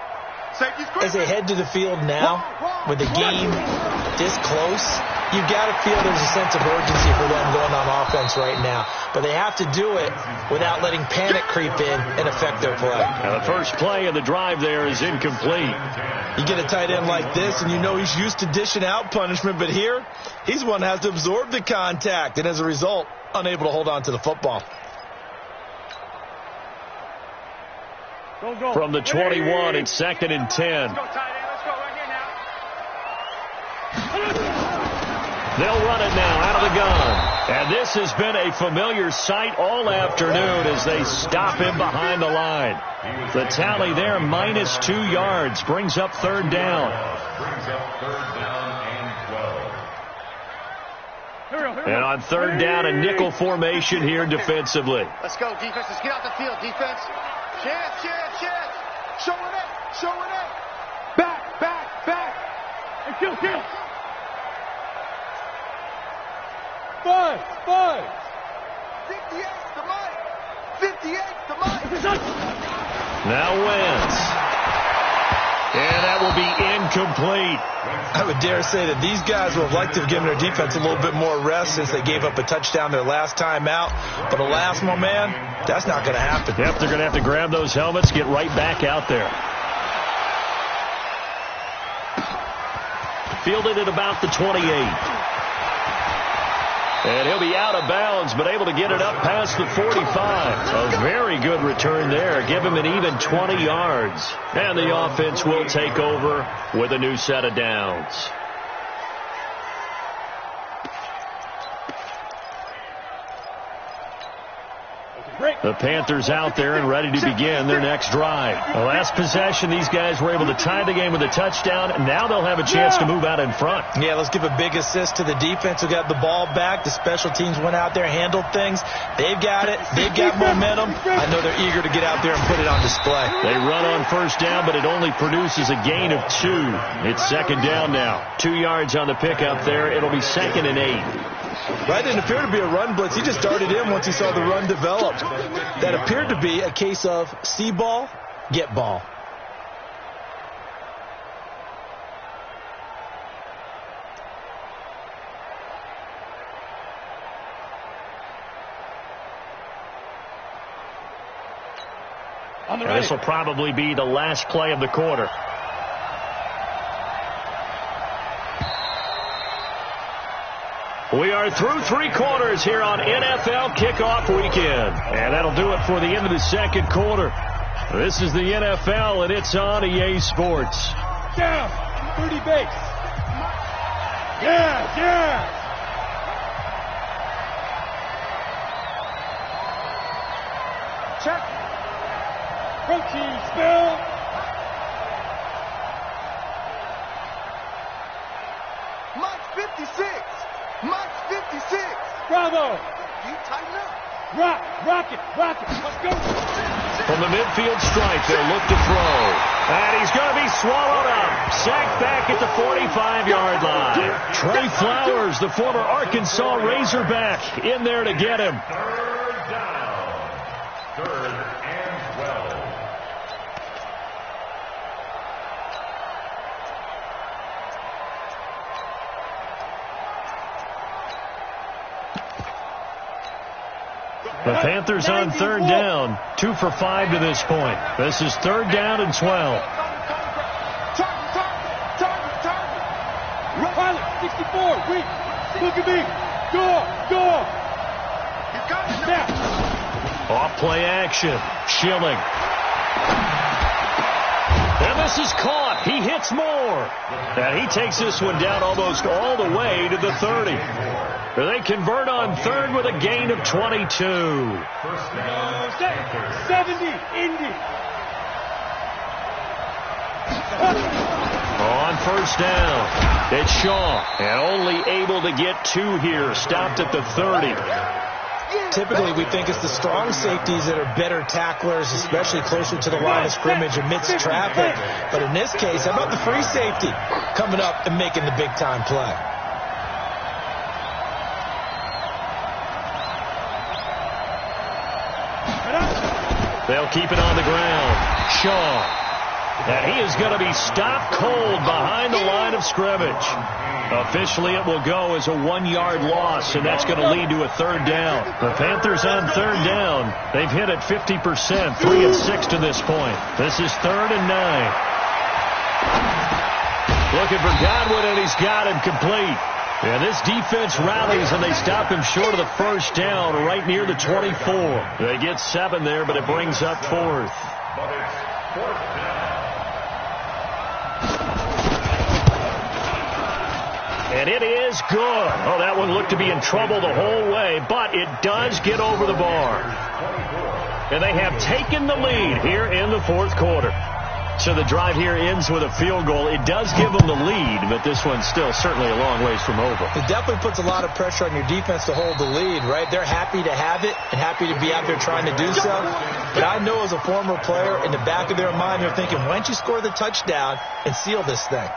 As they head to the field now, with the game this close, you've got to feel there's a sense of urgency for them going on offense right now. But they have to do it without letting panic creep in and affect their play. Now the first play of the drive there is incomplete. You get a tight end like this, and you know he's used to dishing out punishment, but here, he's one that has to absorb the contact, and as a result, unable to hold on to the football. From the 21, it's 2nd and 10. They'll run it now out of the gun. And this has been a familiar sight all afternoon as they stop him behind the line. The tally there, -2 yards, brings up 3rd down. And on 3rd down, a nickel formation here defensively. Let's go, defense. Let's get out the field, defense. Chance. Show it up. Back. And kill. 5. 58 to Mike. Now wins. And that will be incomplete. I would dare say that these guys would have liked to have given their defense a little bit more rest since they gave up a touchdown their last time out. But alas, my man, that's not going to happen. Yep, they're going to have to grab those helmets, get right back out there. Fielded at about the 28. And he'll be out of bounds, but able to get it up past the 45. A very good return there. Give him an even 20 yards. And the offense will take over with a new set of downs. The Panthers out there and ready to begin their next drive. The last possession, these guys were able to tie the game with a touchdown, and now they'll have a chance to move out in front. Yeah, let's give a big assist to the defense who got the ball back. The special teams went out there, handled things. They've got it. They've got momentum. I know they're eager to get out there and put it on display. They run on 1st down, but it only produces a gain of 2. It's 2nd down now. 2 yards on the pickup there. It'll be 2nd and 8. That didn't appear to be a run blitz. He just darted in once he saw the run develop. That appeared to be a case of see ball, get ball. This will probably be the last play of the quarter. We are through 3 quarters here on NFL Kickoff Weekend. And that'll do it for the end of the 2nd quarter. This is the NFL, and it's on EA Sports. Down. 30 base. Yeah. Check. Protein spill. Mike 56. Bravo. You tighten up. Rock it. Let's go. From the midfield stripe, they'll look to throw. And he's going to be swallowed up. Sacked back at the 45-yard line. Trey Flowers, the former Arkansas Razorback, in there to get him. 3rd down. 3rd and 12. The Panthers on 3rd down. 2 for 5 to this point. This is 3rd down and 12. Pilot, 64, wait. Look at me. Go. Snap. Off play action. Schilling. And this is caught. He hits more. And he takes this one down almost all the way to the 30. They convert on 3rd with a gain of 22. 70, Indy. On 1st down, it's Shaw. And only able to get 2 here. Stopped at the 30. Typically, we think it's the strong safeties that are better tacklers, especially closer to the line of scrimmage amidst traffic. But in this case, how about the free safety coming up and making the big-time play? They'll keep it on the ground. Shaw. And he is going to be stopped cold behind the line of scrimmage. Officially, it will go as a 1-yard loss, and that's going to lead to a third down. The Panthers on third down. They've hit it 50%, 3 of 6 to this point. This is 3rd and 9. Looking for Godwin, and he's got him complete. And this defense rallies, and they stop him short of the first down right near the 24. They get 7 there, but it brings up 4th. But it's 4th down. And it is good. Oh, that one looked to be in trouble the whole way, but it does get over the bar. And they have taken the lead here in the 4th quarter. So the drive here ends with a field goal. It does give them the lead, but this one's still certainly a long ways from over. It definitely puts a lot of pressure on your defense to hold the lead, right? They're happy to have it and happy to be out there trying to do so. But I know as a former player, in the back of their mind, they're thinking, why don't you score the touchdown and seal this thing?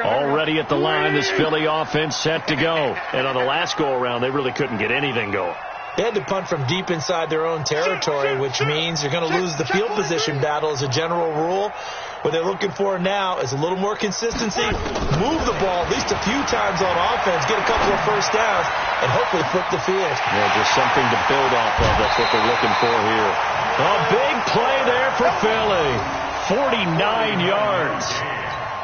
Already at the line, this Philly offense set to go. And on the last go-around, they really couldn't get anything going. They had to punt from deep inside their own territory, which means you're going to lose the field position battle as a general rule. What they're looking for now is a little more consistency, move the ball at least a few times on offense, get a couple of first downs, and hopefully flip the field. Yeah, just something to build off of. That's what they're looking for here. A big play there for Philly. 49 yards.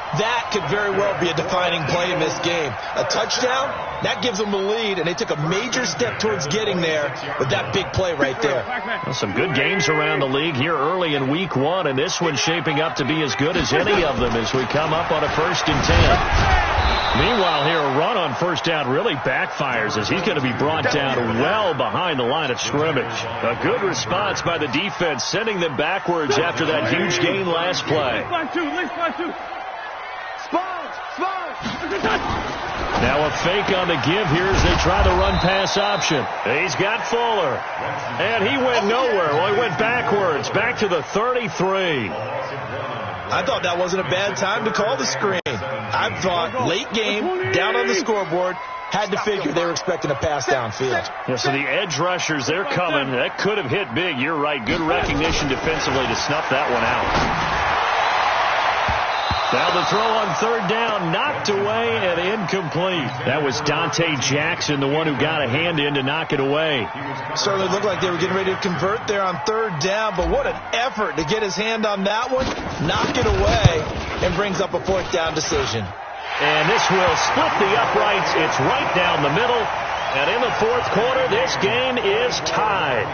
That could very well be a defining play in this game. A touchdown, that gives them the lead, and they took a major step towards getting there with that big play right there. Well, some good games around the league here early in week 1, and this one's shaping up to be as good as any of them as we come up on a 1st and 10. Meanwhile, here, a run on first down really backfires as he's going to be brought down well behind the line of scrimmage. A good response by the defense, sending them backwards after that huge gain last play. Now a fake on the give here as they try the run-pass option. He's got Fuller. And he went nowhere. Well, he went backwards, back to the 33. I thought that wasn't a bad time to call the screen. I thought late game, down on the scoreboard, had to figure they were expecting a pass downfield. Yeah, so the edge rushers, they're coming. That could have hit big. You're right. Good recognition defensively to snuff that one out. Now the throw on third down, knocked away and incomplete. That was Dante Jackson, the one who got a hand in to knock it away. Certainly looked like they were getting ready to convert there on third down, but what an effort to get his hand on that one, knock it away, and brings up a 4th down decision. And this will split the uprights. It's right down the middle. And in the 4th quarter, this game is tied.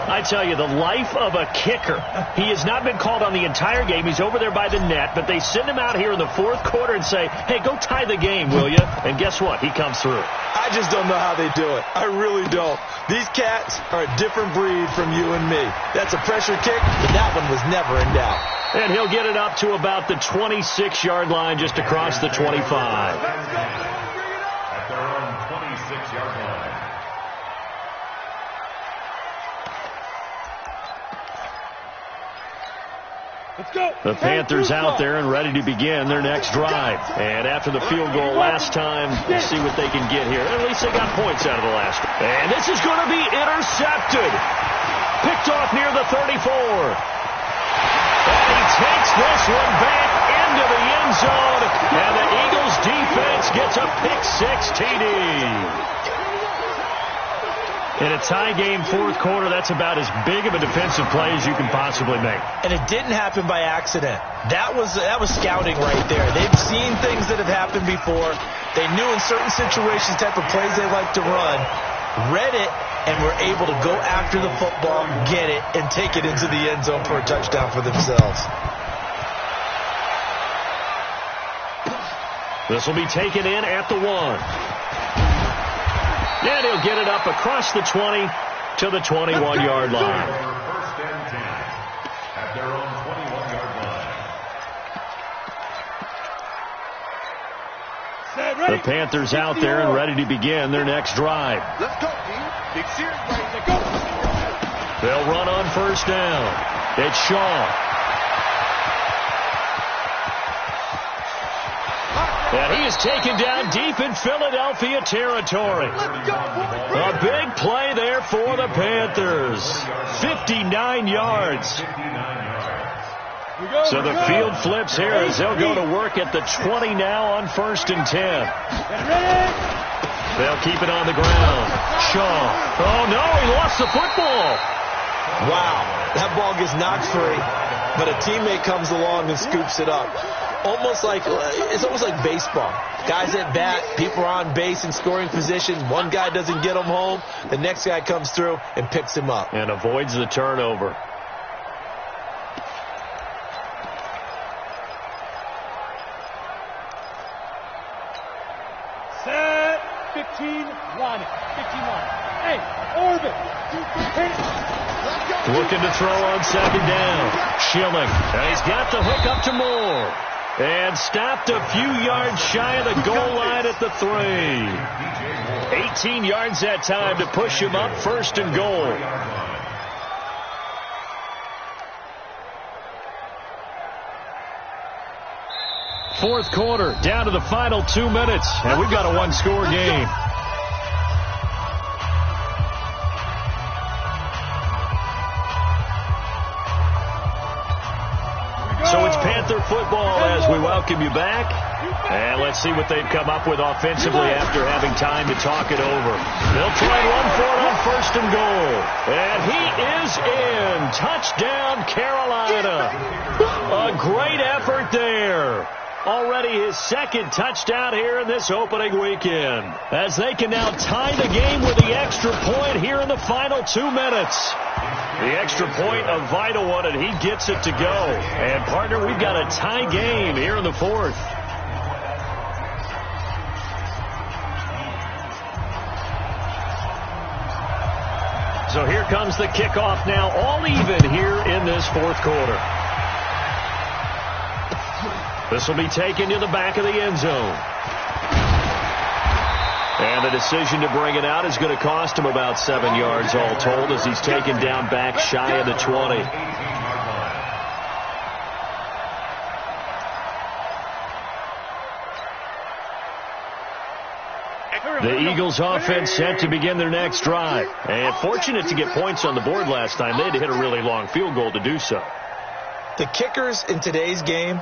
I tell you, the life of a kicker. He has not been called on the entire game. He's over there by the net, but they send him out here in the 4th quarter and say, hey, go tie the game, will you? And guess what? He comes through. I just don't know how they do it. I really don't. These cats are a different breed from you and me. That's a pressure kick, but that one was never in doubt. And he'll get it up to about the 26-yard line, just across the 25. At their own 26-yard line. The Panthers out there and ready to begin their next drive. And after the field goal last time, we'll see what they can get here. At least they got points out of the last one. And this is going to be intercepted. Picked off near the 34. And he takes this one back into the end zone. And the Eagles defense gets a pick-6 TD. In a tie game 4th quarter, that's about as big of a defensive play as you can possibly make. And it didn't happen by accident. That was scouting right there. They've seen things that have happened before. They knew in certain situations the type of plays they like to run, read it, and were able to go after the football, get it, and take it into the end zone for a touchdown for themselves. This will be taken in at the 1. And he'll get it up across the 20 to the 21-yard line. First and 10 at their own 21-yard line. The Panthers out there and ready to begin their next drive. Let's go, team. Big series ready to go. They'll run on first down. It's Shaw. And he is taken down deep in Philadelphia territory. A big play there for the Panthers. 59 yards. So the field flips here as they'll go to work at the 20 now on 1st and 10. They'll keep it on the ground. Shaw. Oh, no, he lost the football. Wow, that ball gets knocked free, but a teammate comes along and scoops it up. It's almost like baseball. Guys at bat, people are on base in scoring position. One guy doesn't get him home. The next guy comes through and picks him up. And avoids the turnover. Set. 15 line. Hey, Orbit. Looking to throw on 2nd down. Schilling. And he's got the hook up to Moore. And stopped a few yards shy of the goal line at the 3. 18 yards that time to push him up 1st and goal. Fourth quarter, down to the final 2 minutes. And we've got a one-score game. So it's Panther football as we welcome you back. And let's see what they've come up with offensively after having time to talk it over. They'll try and run for it on 1st and goal. And he is in. Touchdown, Carolina. A great effort there. Already his 2nd touchdown here in this opening weekend. As they can now tie the game with the extra point here in the final 2 minutes. The extra point, a vital one, and he gets it to go. And, partner, we've got a tie game here in the 4th. So here comes the kickoff now, all even here in this 4th quarter. This will be taken to the back of the end zone. And the decision to bring it out is going to cost him about 7 yards all told as he's taken down back shy of the 20. The Eagles offense set to begin their next drive. And fortunate to get points on the board last time. They had to hit a really long field goal to do so. The kickers in today's game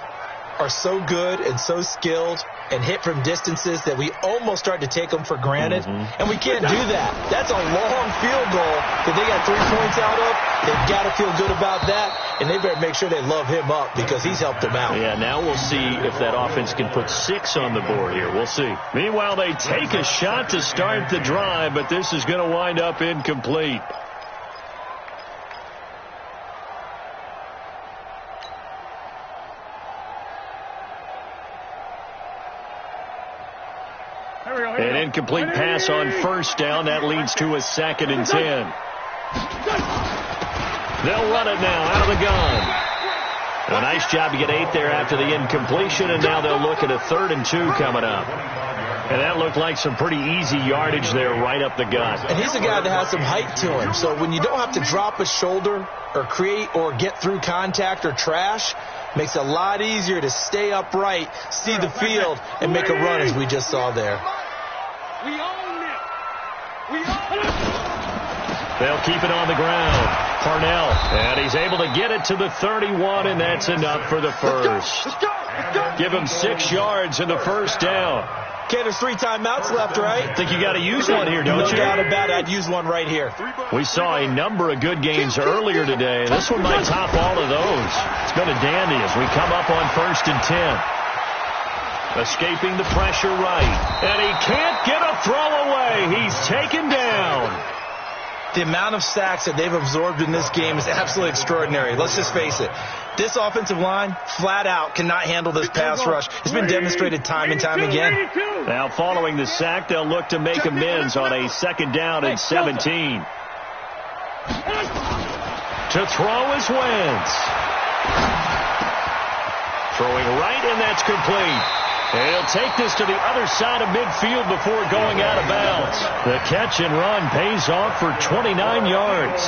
are so good and so skilled and hit from distances that we almost start to take them for granted. And we can't do that. That's a long field goal that they got 3 points out of. They've got to feel good about that, and they better make sure they love him up because he's helped them out. Yeah, now we'll see if that offense can put 6 on the board here. We'll see. Meanwhile, they take a shot to start the drive, but this is going to wind up incomplete. An incomplete pass on 1st down. That leads to a 2nd and 10. They'll run it now out of the gun. A nice job to get 8 there after the incompletion, and now they'll look at a 3rd and 2 coming up. And that looked like some pretty easy yardage there right up the gut. And he's a guy that has some height to him, so when you don't have to drop a shoulder or create or get through contact or trash, makes it a lot easier to stay upright, see the field, and make a run as we just saw there. We own it. We own it. They'll keep it on the ground. Parnell, and he's able to get it to the 31, and that's enough for the first. Give him 6 yards in the 1st down. Okay, there's 3 timeouts left, right? I think you got to use one here, don't you? No doubt about it. I'd use one right here. We saw a number of good games earlier today. This one might top all of those. It's been a dandy as we come up on 1st and 10. Escaping the pressure right. And he can't get a throw away. He's taken down. The amount of sacks that they've absorbed in this game is absolutely extraordinary. Let's just face it. This offensive line, flat out, cannot handle this pass rush. It's been demonstrated time and time again. Now, following the sack, they'll look to make amends on a 2nd down and 17. To throw is Wentz. Throwing right, and that's complete. And he'll take this to the other side of midfield before going out of bounds. The catch and run pays off for 29 yards.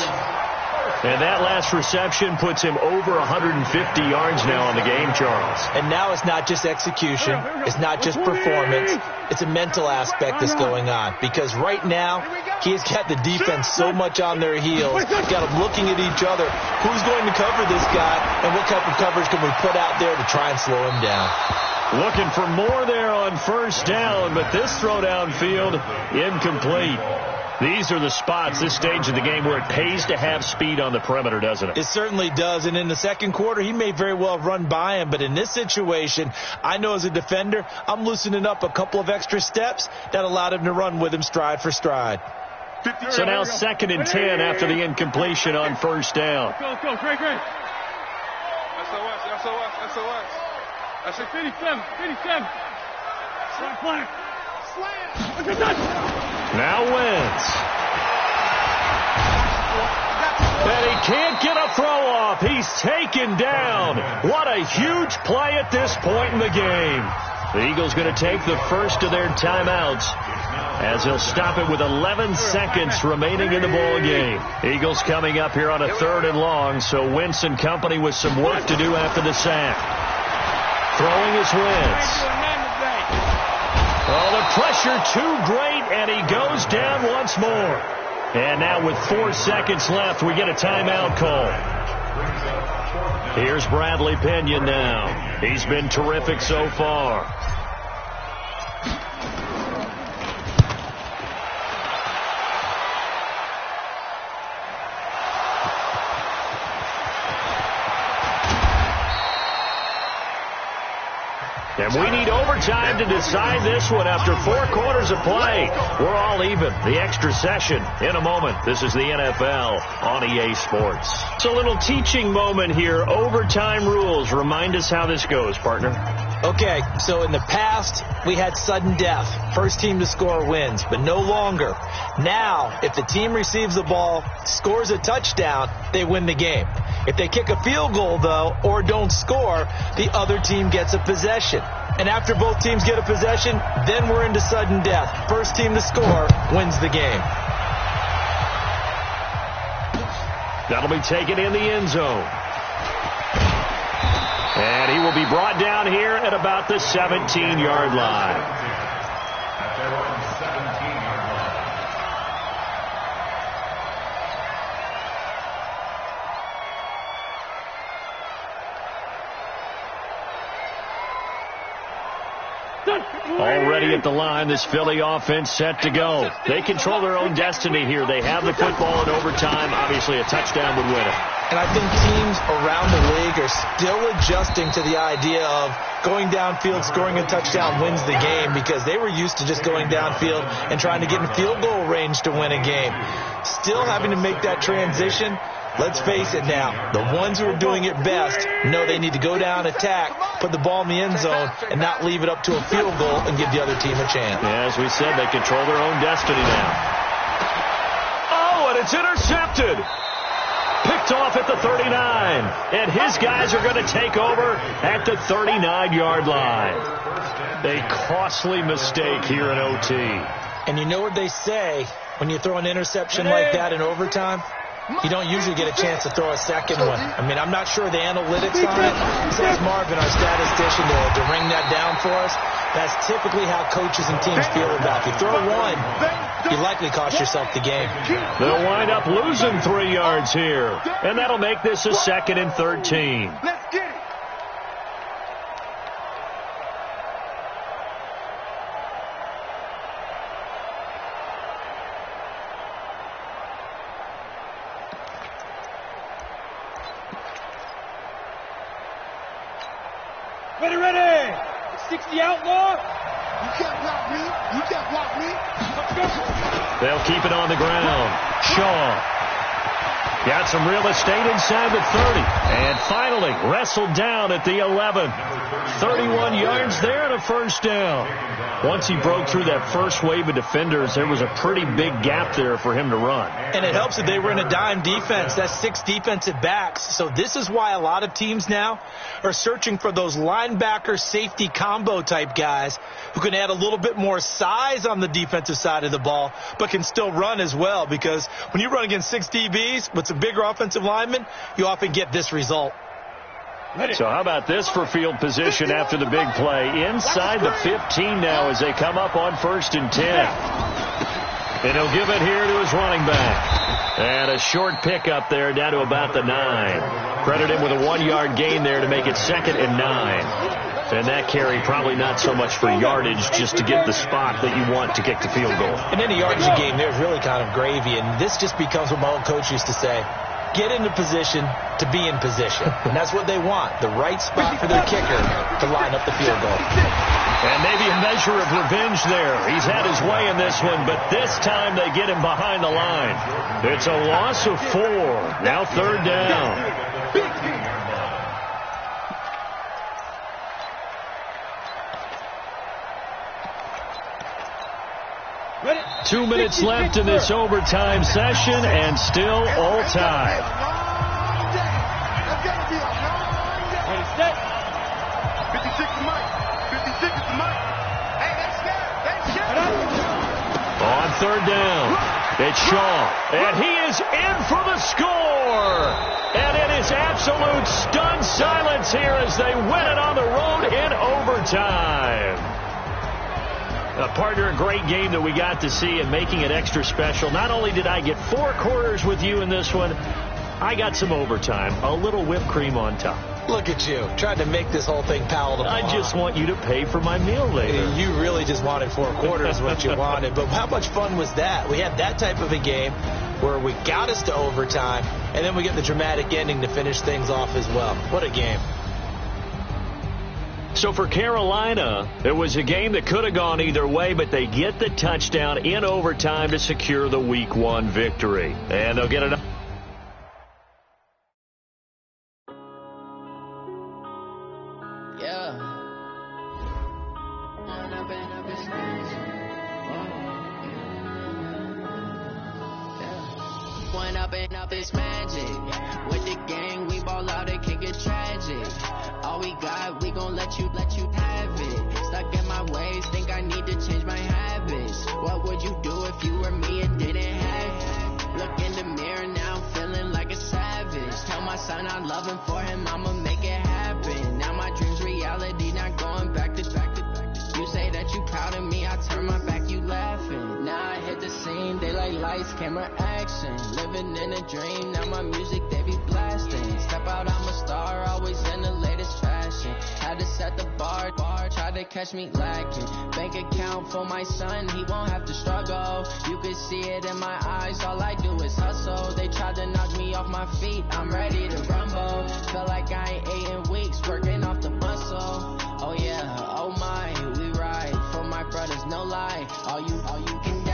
And that last reception puts him over 150 yards now on the game, Charles. And now it's not just execution. It's not just performance. It's a mental aspect that's going on. Because right now, he's got the defense so much on their heels. Got them looking at each other. Who's going to cover this guy? And what type of coverage can we put out there to try and slow him down? Looking for more there on first down, but this throw downfield, incomplete. These are the spots, this stage of the game, where it pays to have speed on the perimeter, doesn't it? It certainly does, and in the second quarter, he may very well have run by him, but in this situation, I know as a defender, I'm loosening up a couple of extra steps that allowed him to run with him stride for stride. So now 2nd and 10 after the incompletion on first down. Let's go, great. SOS. That's it, 57. Slam. Now Wentz. And he can't get a throw off. He's taken down. What a huge play at this point in the game. The Eagles going to take the first of their timeouts as he'll stop it with 11 seconds remaining in the ball game. Eagles coming up here on a 3rd and long, so Wentz and company with some work to do after the sack. Throwing is Wentz. Oh, the pressure too great, and he goes down once more. And now with 4 seconds left, we get a timeout call. Here's Bradley Pinion now. He's been terrific so far. And we need overtime to decide this one after 4 quarters of play. We're all even. The extra session in a moment. This is the NFL on EA Sports. It's a little teaching moment here. Overtime rules. Remind us how this goes, partner. Okay, so in the past, we had sudden death. First team to score wins, but no longer. Now, if the team receives the ball, scores a touchdown, they win the game. If they kick a field goal, though, or don't score, the other team gets a possession. And after both teams get a possession, then we're into sudden death. First team to score wins the game. That'll be taken in the end zone. And he will be brought down here at about the 17-yard line. At their own 17-yard line. Already at the line, this Philly offense set to go. They control their own destiny here. They have the football in overtime. Obviously, a touchdown would win it. And I think teams around the league are still adjusting to the idea of going downfield, scoring a touchdown wins the game, because they were used to just going downfield and trying to get in field goal range to win a game. Still having to make that transition. Let's face it now, the ones who are doing it best know they need to go down, attack, put the ball in the end zone, and not leave it up to a field goal and give the other team a chance. Yeah, as we said, they control their own destiny now. Oh, and it's intercepted. Picked off at the 39. And his guys are going to take over at the 39-yard line. A costly mistake here in OT. And you know what they say, when you throw an interception like that in overtime? You don't usually get a chance to throw a second one. I mean, I'm not sure the analytics on it. Says Marvin, our statistician, to ring that down for us. That's typically how coaches and teams feel about it. If you throw one, you likely cost yourself the game. They'll wind up losing 3 yards here. And that'll make this a 2nd and 13. Let's get it. Ready. 60 outlaw. You can't block me. They'll keep it on the ground. Shaw got some real estate inside the 30. And finally wrestled down at the 11. 31 yards there and a first down. Once he broke through that first wave of defenders, there was a pretty big gap there for him to run. And it helps that they were in a dime defense. That's 6 defensive backs. So this is why a lot of teams now are searching for those linebacker safety combo type guys who can add a little bit more size on the defensive side of the ball, but can still run as well. Because when you run against 6 DBs, safeties with some bigger offensive linemen, you often get this result. So how about this for field position after the big play? Inside the 15 now as they come up on 1st and 10. And he'll give it here to his running back. And a short pickup there down to about the 9. Credit him with a 1-yard gain there to make it 2nd and 9. And that carry probably not so much for yardage, just to get the spot that you want to kick the field goal. In any yardage game, there's really kind of gravy. And this just becomes what my old coach used to say. Get into position to be in position. And that's what they want, the right spot for their kicker to line up the field goal. And maybe a measure of revenge there. He's had his way in this one, but this time they get him behind the line. It's a loss of 4. Now 3rd down. 2 minutes left in this overtime session, and still all tied. That's got to be a long day. Ready, set. 56 is Mike. 56 is Mike. Hey, that's shot. On 3rd down, it's Shaw, and he is in for the score. And it is absolute stunned silence here as they win it on the road in overtime. Partner, a great game that we got to see, and making it extra special. Not only did I get 4 quarters with you in this one, I got some overtime, a little whipped cream on top. Look at you, trying to make this whole thing palatable. I just want you to pay for my meal later. You really just wanted 4 quarters, what you wanted. But how much fun was that? We had that type of a game where we got us to overtime, and then we get the dramatic ending to finish things off as well. What a game. So for Carolina, it was a game that could have gone either way, but they get the touchdown in overtime to secure the Week 1 victory. And they'll get it. Up is magic. With the game, we ball out, it can get tragic. All we got, we gon' let you have it. Stuck in my ways, think I need to change my habits. What would you do if you were me and didn't have it? Look in the mirror now, feeling like a savage. Tell my son I love him, for him I'ma make it happen. Now my dream's reality, not going back to back to back. You say that you proud of me, I turn my back, you laughing. Now I hit the scene, they like lights, camera, action. Living in a dream, now my music they be blasting. Step out, I'm a star, always in the latest fashion. Had to set the bar, try to catch me lacking. Bank account for my son, he won't have to struggle. You can see it in my eyes, all I do is hustle. They tried to knock me off my feet, I'm ready to rumble. Felt like I ain't ate in weeks, working off the muscle. Oh yeah, oh my, we ride for my brothers, no lie. All you can